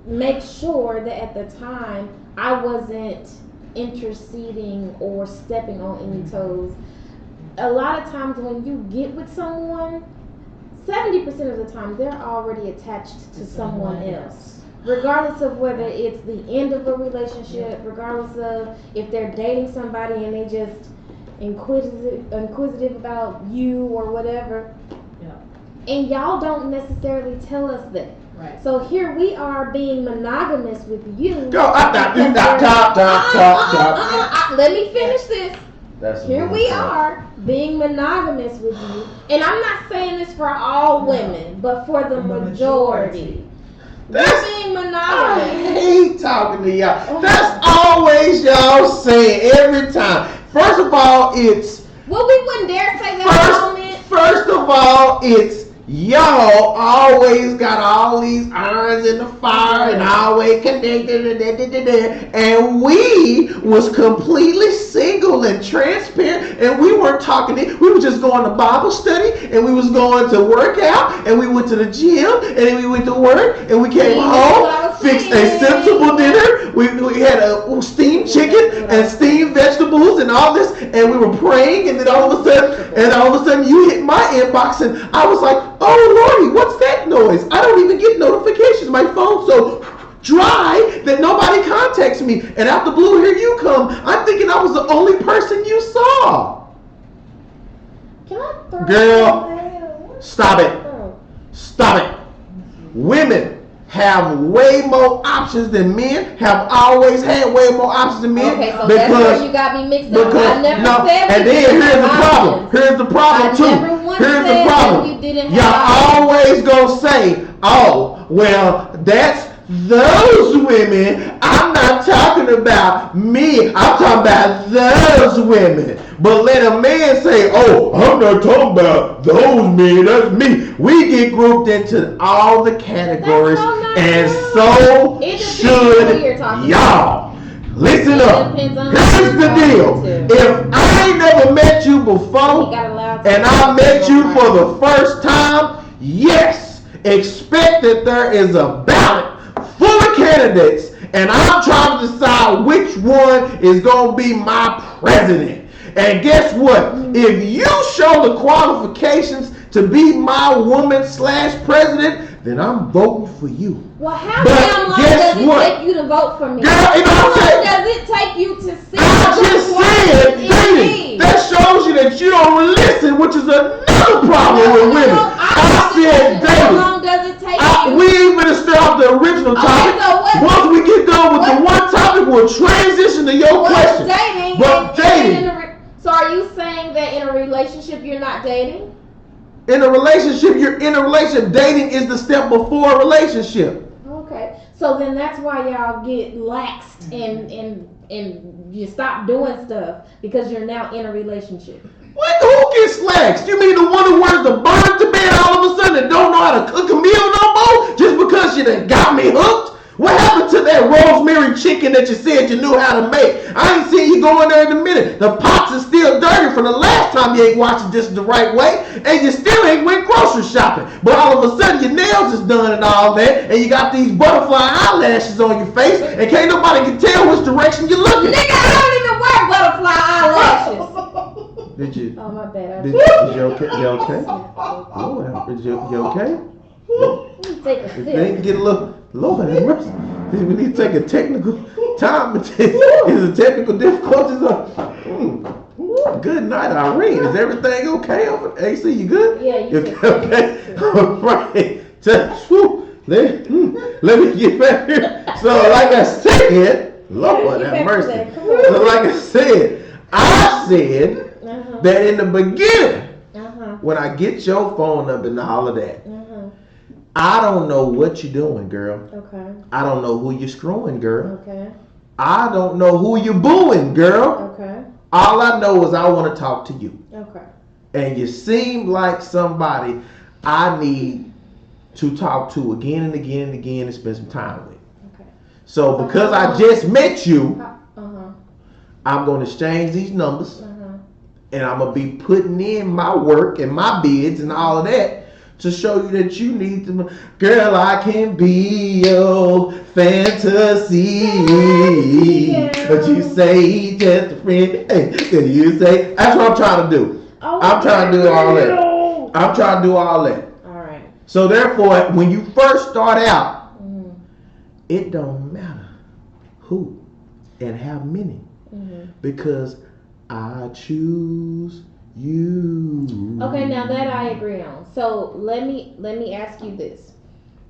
Speaker 3: make sure that at the time I wasn't interceding or stepping on any toes. A lot of times when you get with someone, 70% of the time they're already attached to someone else. Regardless of whether it's the end of a relationship, regardless of if they're dating somebody and they just inquisitive about you or whatever.
Speaker 4: Yeah.
Speaker 3: And y'all don't necessarily tell us that.
Speaker 4: Right.
Speaker 3: So here we are being monogamous with you.
Speaker 2: Go, stop.
Speaker 3: Let me finish this.
Speaker 2: That's
Speaker 3: Here we are being monogamous with you. And I'm not saying this for all women, but for the majority. That's being
Speaker 2: I
Speaker 3: monogamous.
Speaker 2: hate talking to y'all. That's always y'all saying every time. First of all, it's
Speaker 3: Well, we wouldn't dare say that moment.
Speaker 2: First of all, it's y'all always got all these irons in the fire and always connected and we was completely single and transparent and we weren't talking we were just going to Bible study and we was going to work out and we went to the gym and then we went to work and we came home, fixed a sensible dinner, we had a steamed chicken and steamed vegetables and all this and we were praying and then all of a sudden you hit my inbox and I was like, oh Lordy, what's that noise? I don't even get notifications. My phone's so dry that nobody contacts me. And out the blue, here you come. I'm thinking I was the only person you saw.
Speaker 3: Can I throw
Speaker 2: Girl, stop it. Stop it. Women have way more options than men, have always had way more options than men.
Speaker 3: Okay, so that's where you got me mixed up. I never said
Speaker 2: and
Speaker 3: we
Speaker 2: then
Speaker 3: didn't
Speaker 2: here's
Speaker 3: have
Speaker 2: the problem.
Speaker 3: options.
Speaker 2: Here's the problem
Speaker 3: I
Speaker 2: too.
Speaker 3: never once
Speaker 2: Here's
Speaker 3: said
Speaker 2: the
Speaker 3: that
Speaker 2: problem.
Speaker 3: we didn't have
Speaker 2: Y'all
Speaker 3: options.
Speaker 2: always gonna say, oh, well, that's those women. I'm not talking about me. I'm talking about those women. But let a man say, oh, I'm not talking about those men. That's me. We get grouped into all the categories, and so should y'all. Listen up. Here's the deal. If I ain't never met you before, and I met you for the first time, yes, expect that there is a ballot full of candidates, and I'm trying to decide which one is going to be my president. And guess what? If you show the qualifications to be my woman/president, then I'm voting for you.
Speaker 3: Well, how damn long does it take you to vote for me?
Speaker 2: Girl,
Speaker 3: how long does it take you to see
Speaker 2: I just said, dating. That shows you that you don't listen, which is another problem with women. I said dating.
Speaker 3: How long does it take you?
Speaker 2: We ain't gonna start off the original topic. Once we get done with the one topic, we'll transition to your question.
Speaker 3: Dating.
Speaker 2: But dating.
Speaker 3: So are you saying that in a relationship you're not dating?
Speaker 2: In a relationship, you're in a relationship. Dating is the step before a relationship.
Speaker 3: Okay. So then that's why y'all get laxed and you stop doing stuff because you're now in a relationship.
Speaker 2: What? Who gets laxed? You mean the one who wears the burn to bed all of a sudden and don't know how to cook a meal no more just because you done got me hooked? What happened to that rosemary chicken that you said you knew how to make? I ain't seen you go in there in a minute. The pots are still dirty from the last time you ain't washed it just the right way, and you still ain't went grocery shopping. But all of a sudden your nails is done and all that, and you got these butterfly eyelashes on your face, and can't nobody can tell which direction you're looking.
Speaker 3: Nigga, I don't even wear butterfly eyelashes.
Speaker 2: Did you?
Speaker 3: Oh my bad.
Speaker 2: Is you okay? You okay? Lord, is you okay?
Speaker 3: Let me take a
Speaker 2: If
Speaker 3: sip.
Speaker 2: they ain't get a little, Lord have mercy. We need to take a technical time. Is the technical difficulties Good night, Irene. Is everything okay over AC? You good?
Speaker 3: Yeah, you good.
Speaker 2: Okay. All right. Let me get back here. So, like I said, Lord have mercy. So, like I said, that in the beginning, when I get your phone up and all of that, I don't know what you're doing, girl.
Speaker 3: Okay.
Speaker 2: I don't know who you're screwing, girl.
Speaker 3: Okay.
Speaker 2: I don't know who you're booing, girl.
Speaker 3: Okay.
Speaker 2: All I know is I want to talk to you.
Speaker 3: Okay.
Speaker 2: And you seem like somebody I need to talk to again and again and again and spend some time with.
Speaker 3: Okay.
Speaker 2: So because I just met you,
Speaker 3: Uh-huh.
Speaker 2: I'm going to exchange these numbers. And I'm going to be putting in my work and my bids and all of that to show you that you need to. Girl, I can be your fantasy. But you say just a friend. Hey, then you say, that's what I'm trying to do. I'm trying to do all that. I'm trying to do all that.
Speaker 3: All right.
Speaker 2: So therefore, when you first start out, it don't matter who and how many. Because I choose you.
Speaker 3: Okay, now that I agree on. So let me ask you this: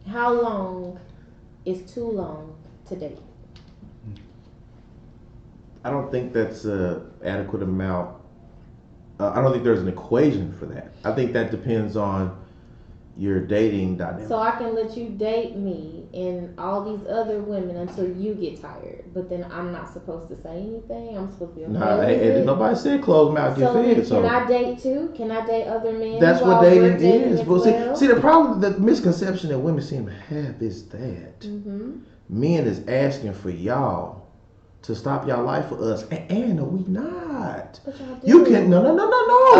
Speaker 3: how long is too long to date?
Speaker 2: I don't think that's a adequate amount. I don't think there's an equation for that. I think that depends on your dating dynamic.
Speaker 3: So I can let you date me and all these other women until you get tired, but then I'm not supposed to say anything. I'm supposed to be okay
Speaker 2: Nah,
Speaker 3: with it.
Speaker 2: nobody said close mouth get
Speaker 3: So then
Speaker 2: fed. So
Speaker 3: can I date too? Can I date other men?
Speaker 2: that's what
Speaker 3: while
Speaker 2: dating
Speaker 3: we're dating
Speaker 2: is.
Speaker 3: as
Speaker 2: But
Speaker 3: well?
Speaker 2: see, the problem, the misconception that women seem to have is that men is asking for y'all to stop y'all life for us, and no, we not.
Speaker 3: But y'all do.
Speaker 2: You can no.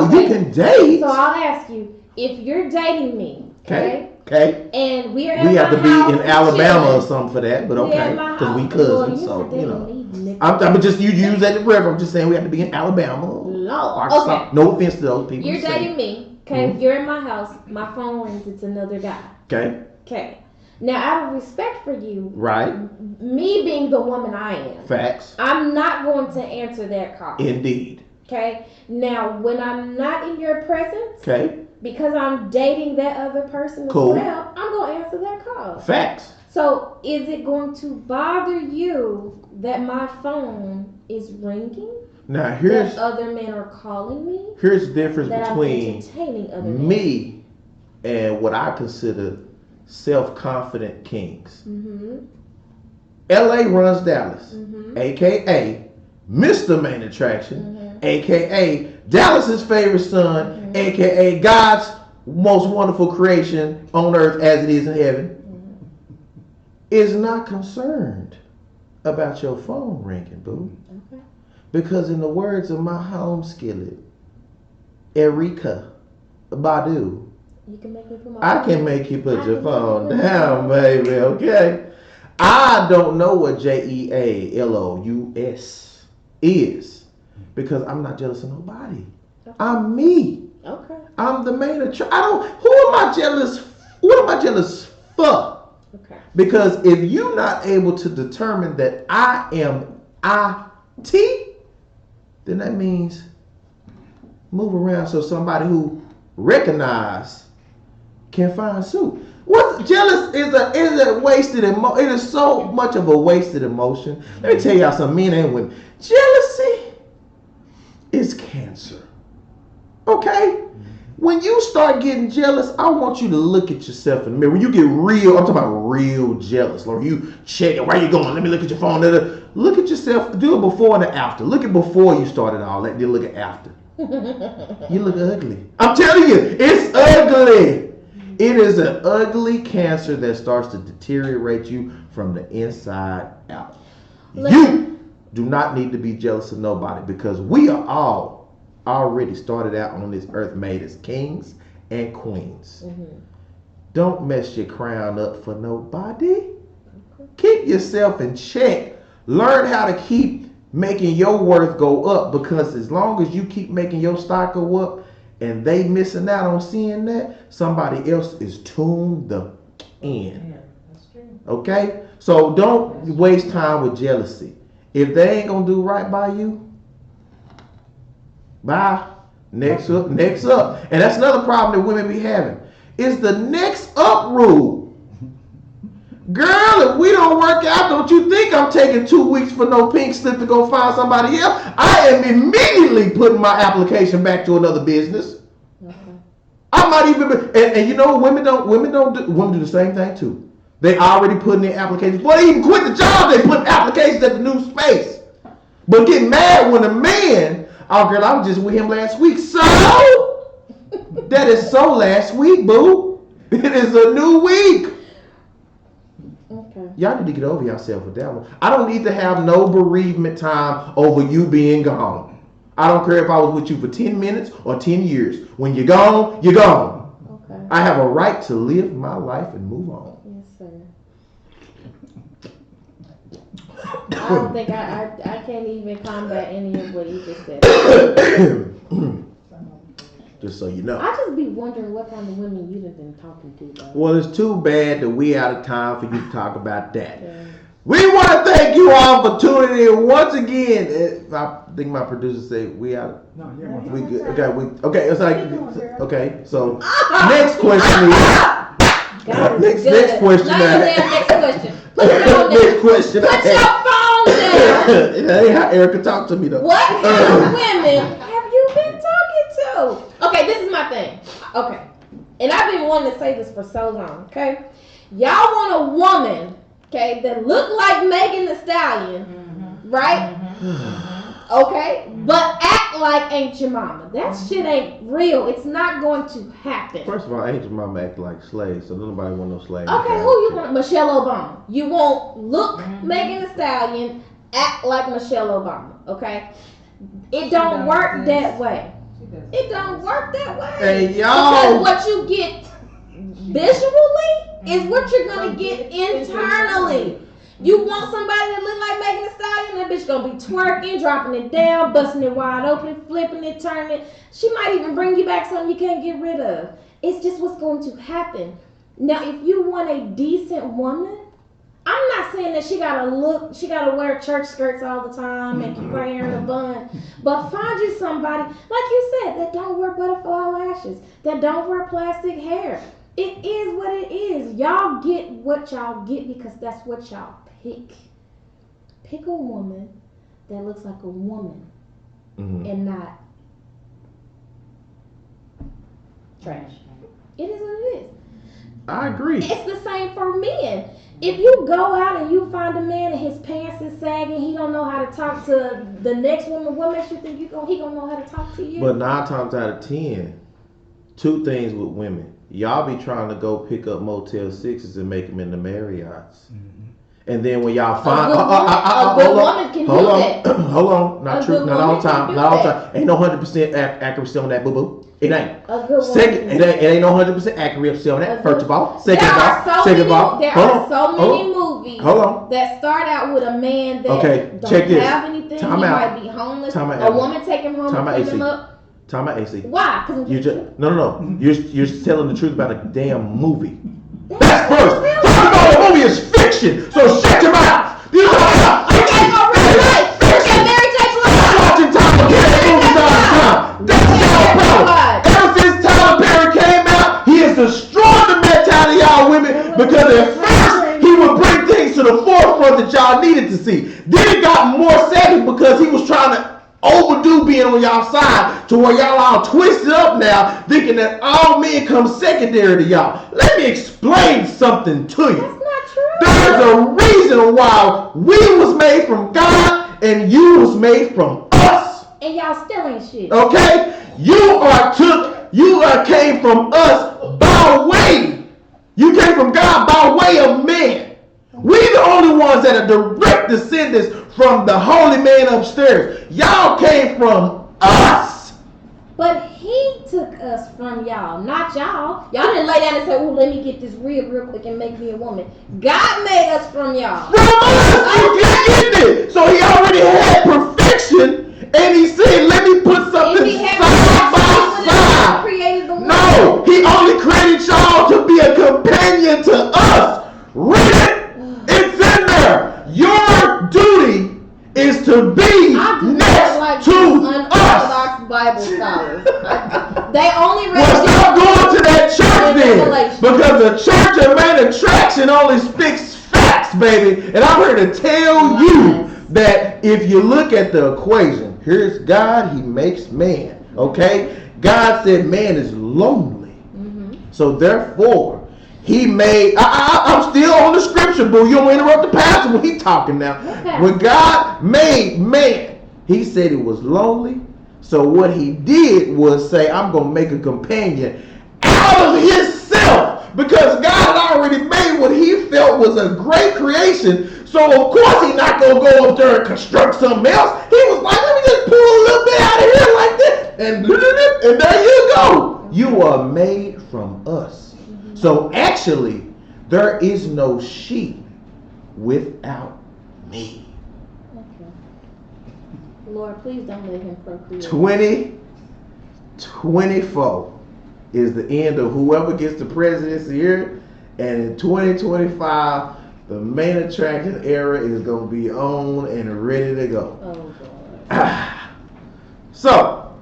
Speaker 3: Okay.
Speaker 2: You can date.
Speaker 3: So I'll ask you, if you're dating me, okay?
Speaker 2: Okay.
Speaker 3: And we
Speaker 2: have to be in Alabama or something for that, but
Speaker 3: We're
Speaker 2: okay,
Speaker 3: at my
Speaker 2: because we
Speaker 3: house.
Speaker 2: cousins,
Speaker 3: Well,
Speaker 2: so
Speaker 3: you're not
Speaker 2: you know.
Speaker 3: dating me,
Speaker 2: I'm just you use that as reference. I'm just saying we have to be in Alabama.
Speaker 3: Lord.
Speaker 2: Arkansas.
Speaker 3: Okay.
Speaker 2: No offense to those people.
Speaker 3: You're dating me, okay? You're in my house. My phone rings. It's another guy.
Speaker 2: Okay.
Speaker 3: Okay. Now, out of respect for you,
Speaker 2: Right.
Speaker 3: me being the woman I am,
Speaker 2: Facts.
Speaker 3: I'm not going to answer that call.
Speaker 2: Indeed.
Speaker 3: Okay. Now, when I'm not in your presence,
Speaker 2: okay,
Speaker 3: because I'm dating that other person as well, I'm going to answer that call.
Speaker 2: Facts.
Speaker 3: So, is it going to bother you that my phone is ringing?
Speaker 2: Now, here's
Speaker 3: that other men are calling me?
Speaker 2: Here's the difference
Speaker 3: that
Speaker 2: between
Speaker 3: I'm entertaining other men.
Speaker 2: me and what I consider self-confident kings. LA runs Dallas, aka Mr. Main Attraction, aka Dallas's favorite son, aka God's most wonderful creation on earth as it is in heaven, is not concerned about your phone ringing, boo.
Speaker 3: Okay.
Speaker 2: Because in the words of my home skillet, Erika Badu,
Speaker 3: you can make me put my
Speaker 2: I can make you put your phone down, baby, okay? I don't know what JEALOUS is because I'm not jealous of nobody. Okay. I'm me.
Speaker 3: Okay.
Speaker 2: I'm the main attraction. Who am I jealous? What am I jealous for?
Speaker 3: Okay.
Speaker 2: Because if you're not able to determine that I am IT, then that means move around so somebody who recognize can find suit. What's jealous is a wasted emotion. It is so much of a wasted emotion. Let me tell y'all some men and women. Jealousy is cancer. Okay? When you start getting jealous, I want you to look at yourself in the mirror. When you get real, I'm talking about real jealous. Or you check it, where you going? Let me look at your phone. Look at yourself. Do it before and after. Look at before you started all that. Then look at after. You look ugly. I'm telling you, it's ugly. It is an ugly cancer that starts to deteriorate you from the inside out. You do not need to be jealous of nobody because we are all already started out on this earth made as kings and queens. Don't mess your crown up for nobody. Keep yourself in check. Learn how to keep making your worth go up because as long as you keep making your stock go up, and they missing out on seeing that, somebody else is tuned in.
Speaker 4: That's true.
Speaker 2: Okay? So don't waste time with jealousy. If they ain't gonna do right by you, bye. Next up. And that's another problem that women be having. Is the next up rule. Girl, if we don't work out, don't you think I'm taking 2 weeks for no pink slip to go find somebody else? I am immediately putting my application back to another business. Okay. I might even and you know women do the same thing too. They already put in their applications. Before they even quit the job, they put applications at the new space. But get mad when a man, oh girl, I was just with him last week. So that is so last week, boo. It is a new week.
Speaker 3: Okay.
Speaker 2: Y'all need to get over yourself with that one. I don't need to have no bereavement time over you being gone. I don't care if I was with you for 10 minutes or 10 years. When you're gone, you're gone.
Speaker 3: Okay.
Speaker 2: I have a right to live my life and move on.
Speaker 3: Yes, sir. I don't think I can't even combat any of what you just said.
Speaker 2: Just so you know.
Speaker 3: I just be wondering what kind of women you've been talking to, though.
Speaker 2: Well, it's too bad that we out of time for you to talk about that.
Speaker 3: Yeah.
Speaker 2: We want to thank you all for tuning in once again. I think my producer said we out.
Speaker 4: No, you're on
Speaker 2: We
Speaker 4: time.
Speaker 2: good. Okay. It's like okay. So next question
Speaker 3: God
Speaker 2: is
Speaker 3: is
Speaker 2: next question.
Speaker 3: Not your damn next question. Put your phone
Speaker 2: Next
Speaker 3: down.
Speaker 2: question.
Speaker 3: Put your phone down.
Speaker 2: That ain't how Erica talk to me though.
Speaker 3: What kind of women have you been talking to? Okay, this is my thing. Okay. And I've been wanting to say this for so long, okay? Y'all want a woman, okay, that look like Megan Thee Stallion, right? Okay? But act like ain't your mama. That shit ain't real. It's not going to happen.
Speaker 2: First of all, ain't your mama act like slaves, so nobody want no slaves.
Speaker 3: Okay, who you want? Michelle Obama. You won't look Megan Thee Stallion, act like Michelle Obama, okay? It don't work that way. It don't work that way.
Speaker 2: Hey, y'all.
Speaker 3: Because what you get visually is what you're gonna get internally. You want somebody that look like Megan Thee Stallion, that bitch gonna be twerking, dropping it down, busting it wide open, flipping it, turning it. She might even bring you back something you can't get rid of. It's just what's going to happen. Now, if you want a decent woman, I'm not saying that she gotta wear church skirts all the time and keep her hair in a bun. But find you somebody, like you said, that don't wear butterfly lashes, that don't wear plastic hair. It is what it is. Y'all get what y'all get because that's what y'all pick. Pick a woman that looks like a woman and not trash. It is what it is.
Speaker 2: I agree.
Speaker 3: It's the same for men. If you go out and you find a man and his pants is sagging, he don't know how to talk to the next woman, what makes you think he gonna know how to talk to you?
Speaker 2: But 9 times out of 10, 2 things with women. Y'all be trying to go pick up Motel 6s and make them into Marriotts. And then when y'all find
Speaker 3: a good woman can do that.
Speaker 2: Hold on, not
Speaker 3: A
Speaker 2: true,
Speaker 3: good
Speaker 2: not all
Speaker 3: woman
Speaker 2: the time,
Speaker 3: can
Speaker 2: not all
Speaker 3: do
Speaker 2: the
Speaker 3: that.
Speaker 2: time. Ain't no 100% accuracy on that, boo boo. It ain't.
Speaker 3: A good woman.
Speaker 2: Second,
Speaker 3: can
Speaker 2: it ain't no 100% accuracy on that. First of all, second
Speaker 3: there
Speaker 2: of
Speaker 3: are
Speaker 2: all,
Speaker 3: there
Speaker 2: hold
Speaker 3: are
Speaker 2: on,
Speaker 3: so
Speaker 2: hold
Speaker 3: many
Speaker 2: on.
Speaker 3: movies
Speaker 2: Hold on.
Speaker 3: that start out with a man that
Speaker 2: Okay,
Speaker 3: don't
Speaker 2: check this.
Speaker 3: have anything.
Speaker 2: Time
Speaker 3: he
Speaker 2: out.
Speaker 3: might be homeless.
Speaker 2: Time out,
Speaker 3: A
Speaker 2: Ellen.
Speaker 3: woman take him home
Speaker 2: Time
Speaker 3: and
Speaker 2: out,
Speaker 3: clean him
Speaker 2: AC.
Speaker 3: up.
Speaker 2: Time out, AC.
Speaker 3: Why? Because
Speaker 2: You just no. You're telling the truth about a damn movie.
Speaker 3: That's
Speaker 2: That's first.
Speaker 3: real.
Speaker 2: Talking about the movie is fiction, so shut your mouth. You talking about fiction?
Speaker 3: Okay, real life. Okay, Mary J.
Speaker 2: I'm
Speaker 3: Blige.
Speaker 2: watching Tyler Perry movies all the time. That's y'all problem. Ever since Tyler Perry came out, he has destroyed the mentality of y'all women because at first he would bring things to the forefront that y'all needed to see. Then it got more savage because he was trying to overdo being on y'all side to where y'all all twisted up now, thinking that all men come secondary to y'all. Let me explain something to you.
Speaker 3: That's not true.
Speaker 2: There's a reason why we was made from God and you was made from us.
Speaker 3: And y'all still ain't shit.
Speaker 2: Okay? You came from us by way. You came from God by way of man. We the only ones that are direct descendants from the holy man upstairs. Y'all came from us.
Speaker 3: But he took us from y'all, not y'all. Y'all didn't lay down and say, "Oh, let me get this real quick and make me a woman." God made us from y'all.
Speaker 2: From us! You can't get it. So he already had perfection, and he said, "Let me put something
Speaker 3: If he had
Speaker 2: side by side."
Speaker 3: created the woman.
Speaker 2: No, he only created y'all to be a companion to us. Read it. It's in there. Your duty is to be
Speaker 3: I do not
Speaker 2: next
Speaker 3: like
Speaker 2: to us.
Speaker 3: unorthodox Bible scholars. They only read.
Speaker 2: Well, stop going to that church then.
Speaker 3: Revelation.
Speaker 2: Because the church of man attraction only speaks facts, baby. And I'm here to tell you that if you look at the equation, here's God, he makes man. Okay? God said man is lonely. So therefore, he made, I'm still on the scripture, boo. You don't interrupt the pastor when he talking now.
Speaker 3: Okay.
Speaker 2: When God made man, he said it was lonely. So what he did was say, I'm going to make a companion out of himself. Because God had already made what he felt was a great creation. So of course he's not going to go up there and construct something else. He was like, let me just pull a little bit out of here like this. And there you go. You are made from us. So actually, there is no she without me.
Speaker 3: Okay. Lord, please don't let him procreate.
Speaker 2: 2024 is the end of whoever gets the presidency here. And in 2025, The main attraction era is gonna be on and ready to go.
Speaker 3: Oh God.
Speaker 2: So,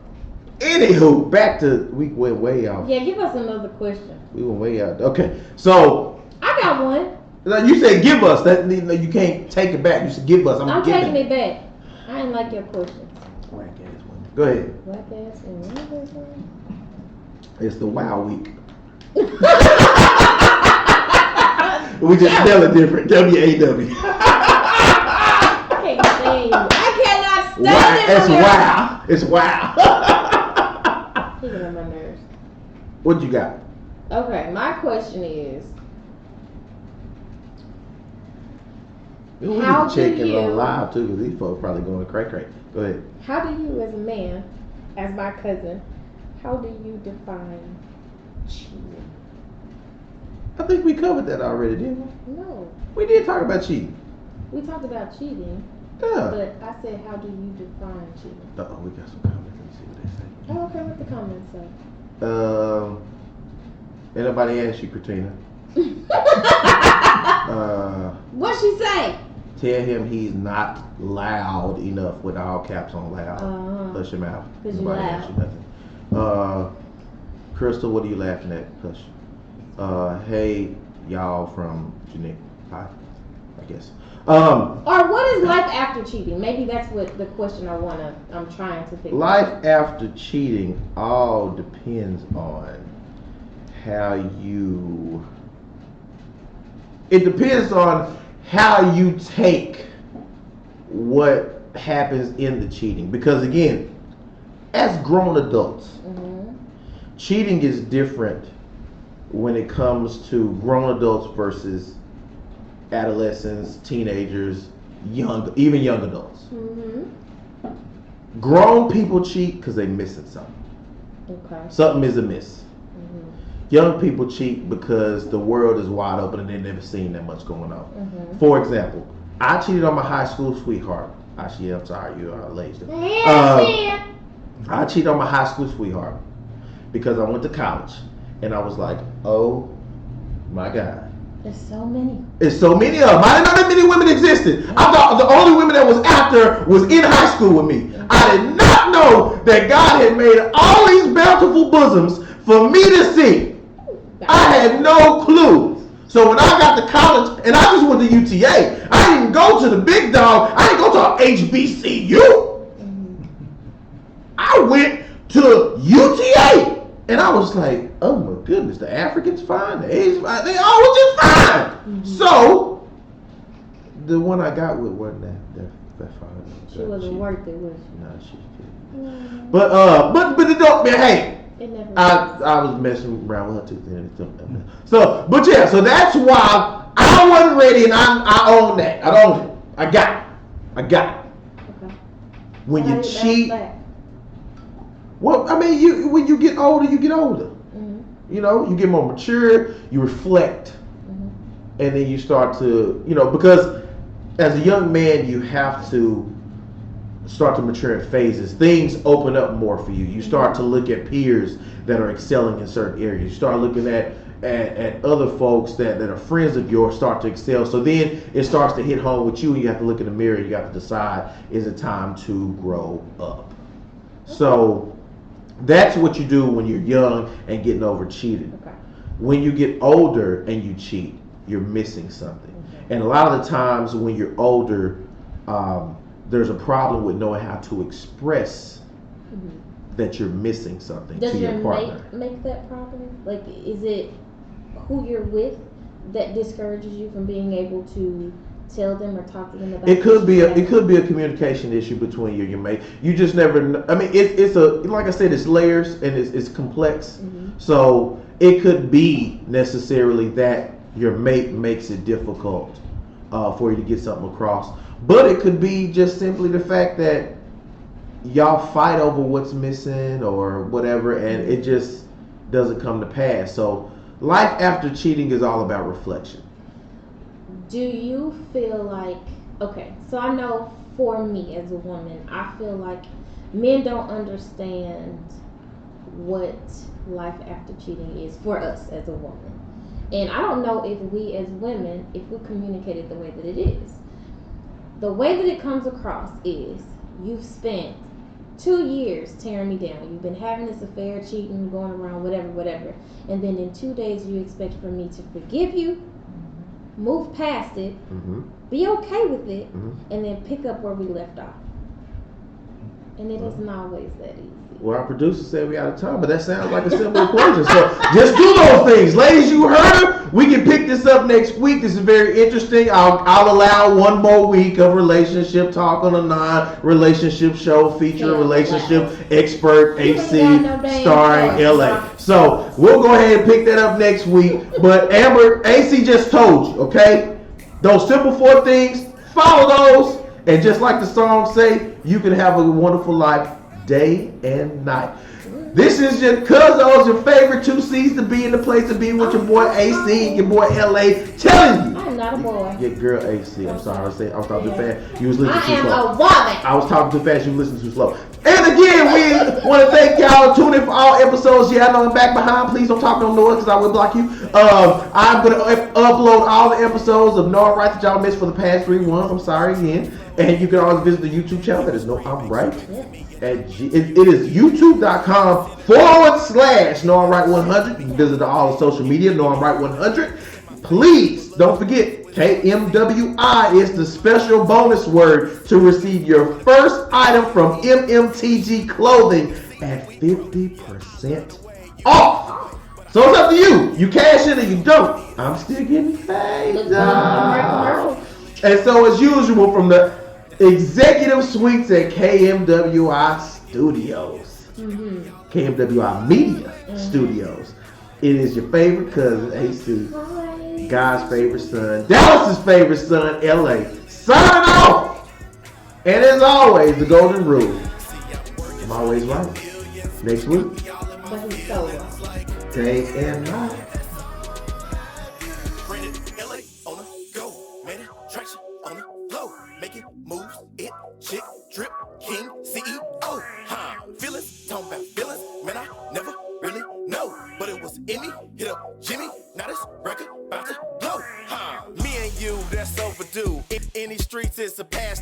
Speaker 2: anywho, back to we went way out.
Speaker 3: Yeah, give us another question.
Speaker 2: We went way out. Okay, so
Speaker 3: I got one.
Speaker 2: you said give us that. You can't take it back. You said give us.
Speaker 3: I'm taking it back. I didn't like your questions.
Speaker 2: Whack ass women. Go ahead.
Speaker 3: Whack ass women.
Speaker 2: It's the Wow Week. We just spell it different. W-A-W.
Speaker 3: I can't stand you. I cannot stand
Speaker 2: Wow.
Speaker 3: it.
Speaker 2: It's wow. It's wow.
Speaker 3: He get on my nerves.
Speaker 2: What you got?
Speaker 3: Okay, my question is,
Speaker 2: We
Speaker 3: how
Speaker 2: need to
Speaker 3: do
Speaker 2: check it
Speaker 3: you-
Speaker 2: on live too, because these folks probably going cray cray. Go ahead.
Speaker 3: how do you, as a man, as my cousin, how do you define cheating?
Speaker 2: I think we covered that already, didn't we?
Speaker 3: No,
Speaker 2: We did talk about cheating.
Speaker 3: we talked about cheating,
Speaker 2: Yeah.
Speaker 3: but I said, how do you define cheating?
Speaker 2: Uh-oh, we got some comments. Let me see what they say.
Speaker 3: Oh, okay, what the comments say?
Speaker 2: Anybody ask you, Katrina?
Speaker 3: What'd she say?
Speaker 2: Tell him he's not loud enough with all caps on loud. Hush your mouth.
Speaker 3: 'Cause you
Speaker 2: Nobody
Speaker 3: loud.
Speaker 2: asked you nothing. Crystal, what are you laughing at? Hush. Hey, y'all from Jeanette. Hi, I guess.
Speaker 3: Or what is life after cheating? Maybe that's what the question I'm trying to figure out.
Speaker 2: Life after cheating all depends on how you. It depends on how you take what happens in the cheating. Because again, as grown adults, cheating is different when it comes to grown adults versus adolescents, teenagers, even young adults. Grown people cheat because they're missing something.
Speaker 3: Okay.
Speaker 2: Something is amiss. Young people cheat because the world is wide open and they've never seen that much going on. For example, I cheated on my high school sweetheart. Actually, I'm sorry, you are lazy. I cheated on my high school sweetheart because I went to college and I was like, oh my God.
Speaker 3: There's so many.
Speaker 2: It's so many of them. I didn't know that many women existed. I thought the only women that was after was in high school with me. I did not know that God had made all these bountiful bosoms for me to see. I had no clue. So when I got to college, and I just went to UTA, I didn't go to the big dog. I didn't go to HBCU. I went to UTA. And I was like, oh my goodness, the Africans fine, the Asians fine, they all was just fine. So, the one I got with wasn't that fine.
Speaker 3: She wasn't worth it, was she?
Speaker 2: No, she didn't. But it don't, man, hey, I was messing around with her too. So, but yeah, so that's why I wasn't ready, and I own that. I own it. I got it. Okay. When you cheat, well, I mean, when you get older, you get older. You know, you get more mature. You reflect, and then you start to, because as a young man, you have to start to mature in phases. Things open up more for you. You start to look at peers that are excelling in certain areas. You start looking at other folks that are friends of yours start to excel. So then it starts to hit home with you, and you have to look in the mirror. You have to decide, is it time to grow up? So that's what you do when you're young and getting over cheating. When you get older and you cheat, you're missing something. And a lot of the times when you're older, there's a problem with knowing how to express that you're missing something to your partner.
Speaker 3: Does your mate make that problem? Like, is it who you're with that discourages you from being able to tell them or talk to them about
Speaker 2: it? Could be a communication issue between you and your mate. You just never know. I mean, it's like I said, it's layers and it's complex. So it could be necessarily that your mate makes it difficult for you to get something across. But it could be just simply the fact that y'all fight over what's missing or whatever, and it just doesn't come to pass. So life after cheating is all about reflection.
Speaker 3: Do you feel like, okay, so I know for me as a woman, I feel like men don't understand what life after cheating is for us as a woman. And I don't know if we as women, if we communicate it the way that it is. The way that it comes across is you've spent 2 years tearing me down. You've been having this affair, cheating, going around, whatever. And then in 2 days you expect for me to forgive you, move past it, be okay with it, and then pick up where we left off. And it isn't always that easy.
Speaker 2: Well, our producer said we out of time, but that sounds like a simple equation. So just do those things. Ladies, you heard her. We can pick this up next week. This is very interesting. I'll allow one more week of relationship talk on a non-relationship show featuring relationship expert AC starring LA. So we'll go ahead and pick that up next week. But Amber, AC just told you, okay? Those simple 4 things, follow those. And just like the song say, you can have a wonderful life day and night. This is your cousin, your favorite 2 C's to be in the place to be with your boy AC and your boy LA telling you.
Speaker 3: I'm not a boy.
Speaker 2: Your girl AC. I'm sorry. I was talking too fast. You was listening too
Speaker 3: I am
Speaker 2: slow.
Speaker 3: a woman.
Speaker 2: I was talking too fast. You listened too slow. And again, we want to thank y'all. Tune in for all episodes. Yeah, I know I'm back behind. Please don't talk no noise because I will block you. I'm going to upload all the episodes of No I'm Right that y'all missed for the past 3 months. I'm sorry again. And you can always visit the YouTube channel. That is No I'm Right. It is youtube.com /No I'm Right 100. You can visit all the social media, No I'm Right 100. Please don't forget, KMWI is the special bonus word to receive your first item from MMTG Clothing at 50% off. So it's up to you. You cash in or you don't. I'm still getting paid. And so as usual, from the executive suites at KMWI Studios, KMWI Media Studios, it is your favorite cousin, AC, God's favorite son, Dallas's favorite son, LA, signing off. And as always, the golden rule, I'm always right. Next week,
Speaker 3: But he's so right.
Speaker 2: day and night.
Speaker 1: LA on the go, man, traction on the low, making moves, it, chick, drip, king, CEO, feelings, talking about feelings, man, I never really know, but it was in me, hit up Jimmy, now this record about to blow, me and you, that's overdue, in these streets it's a pastime.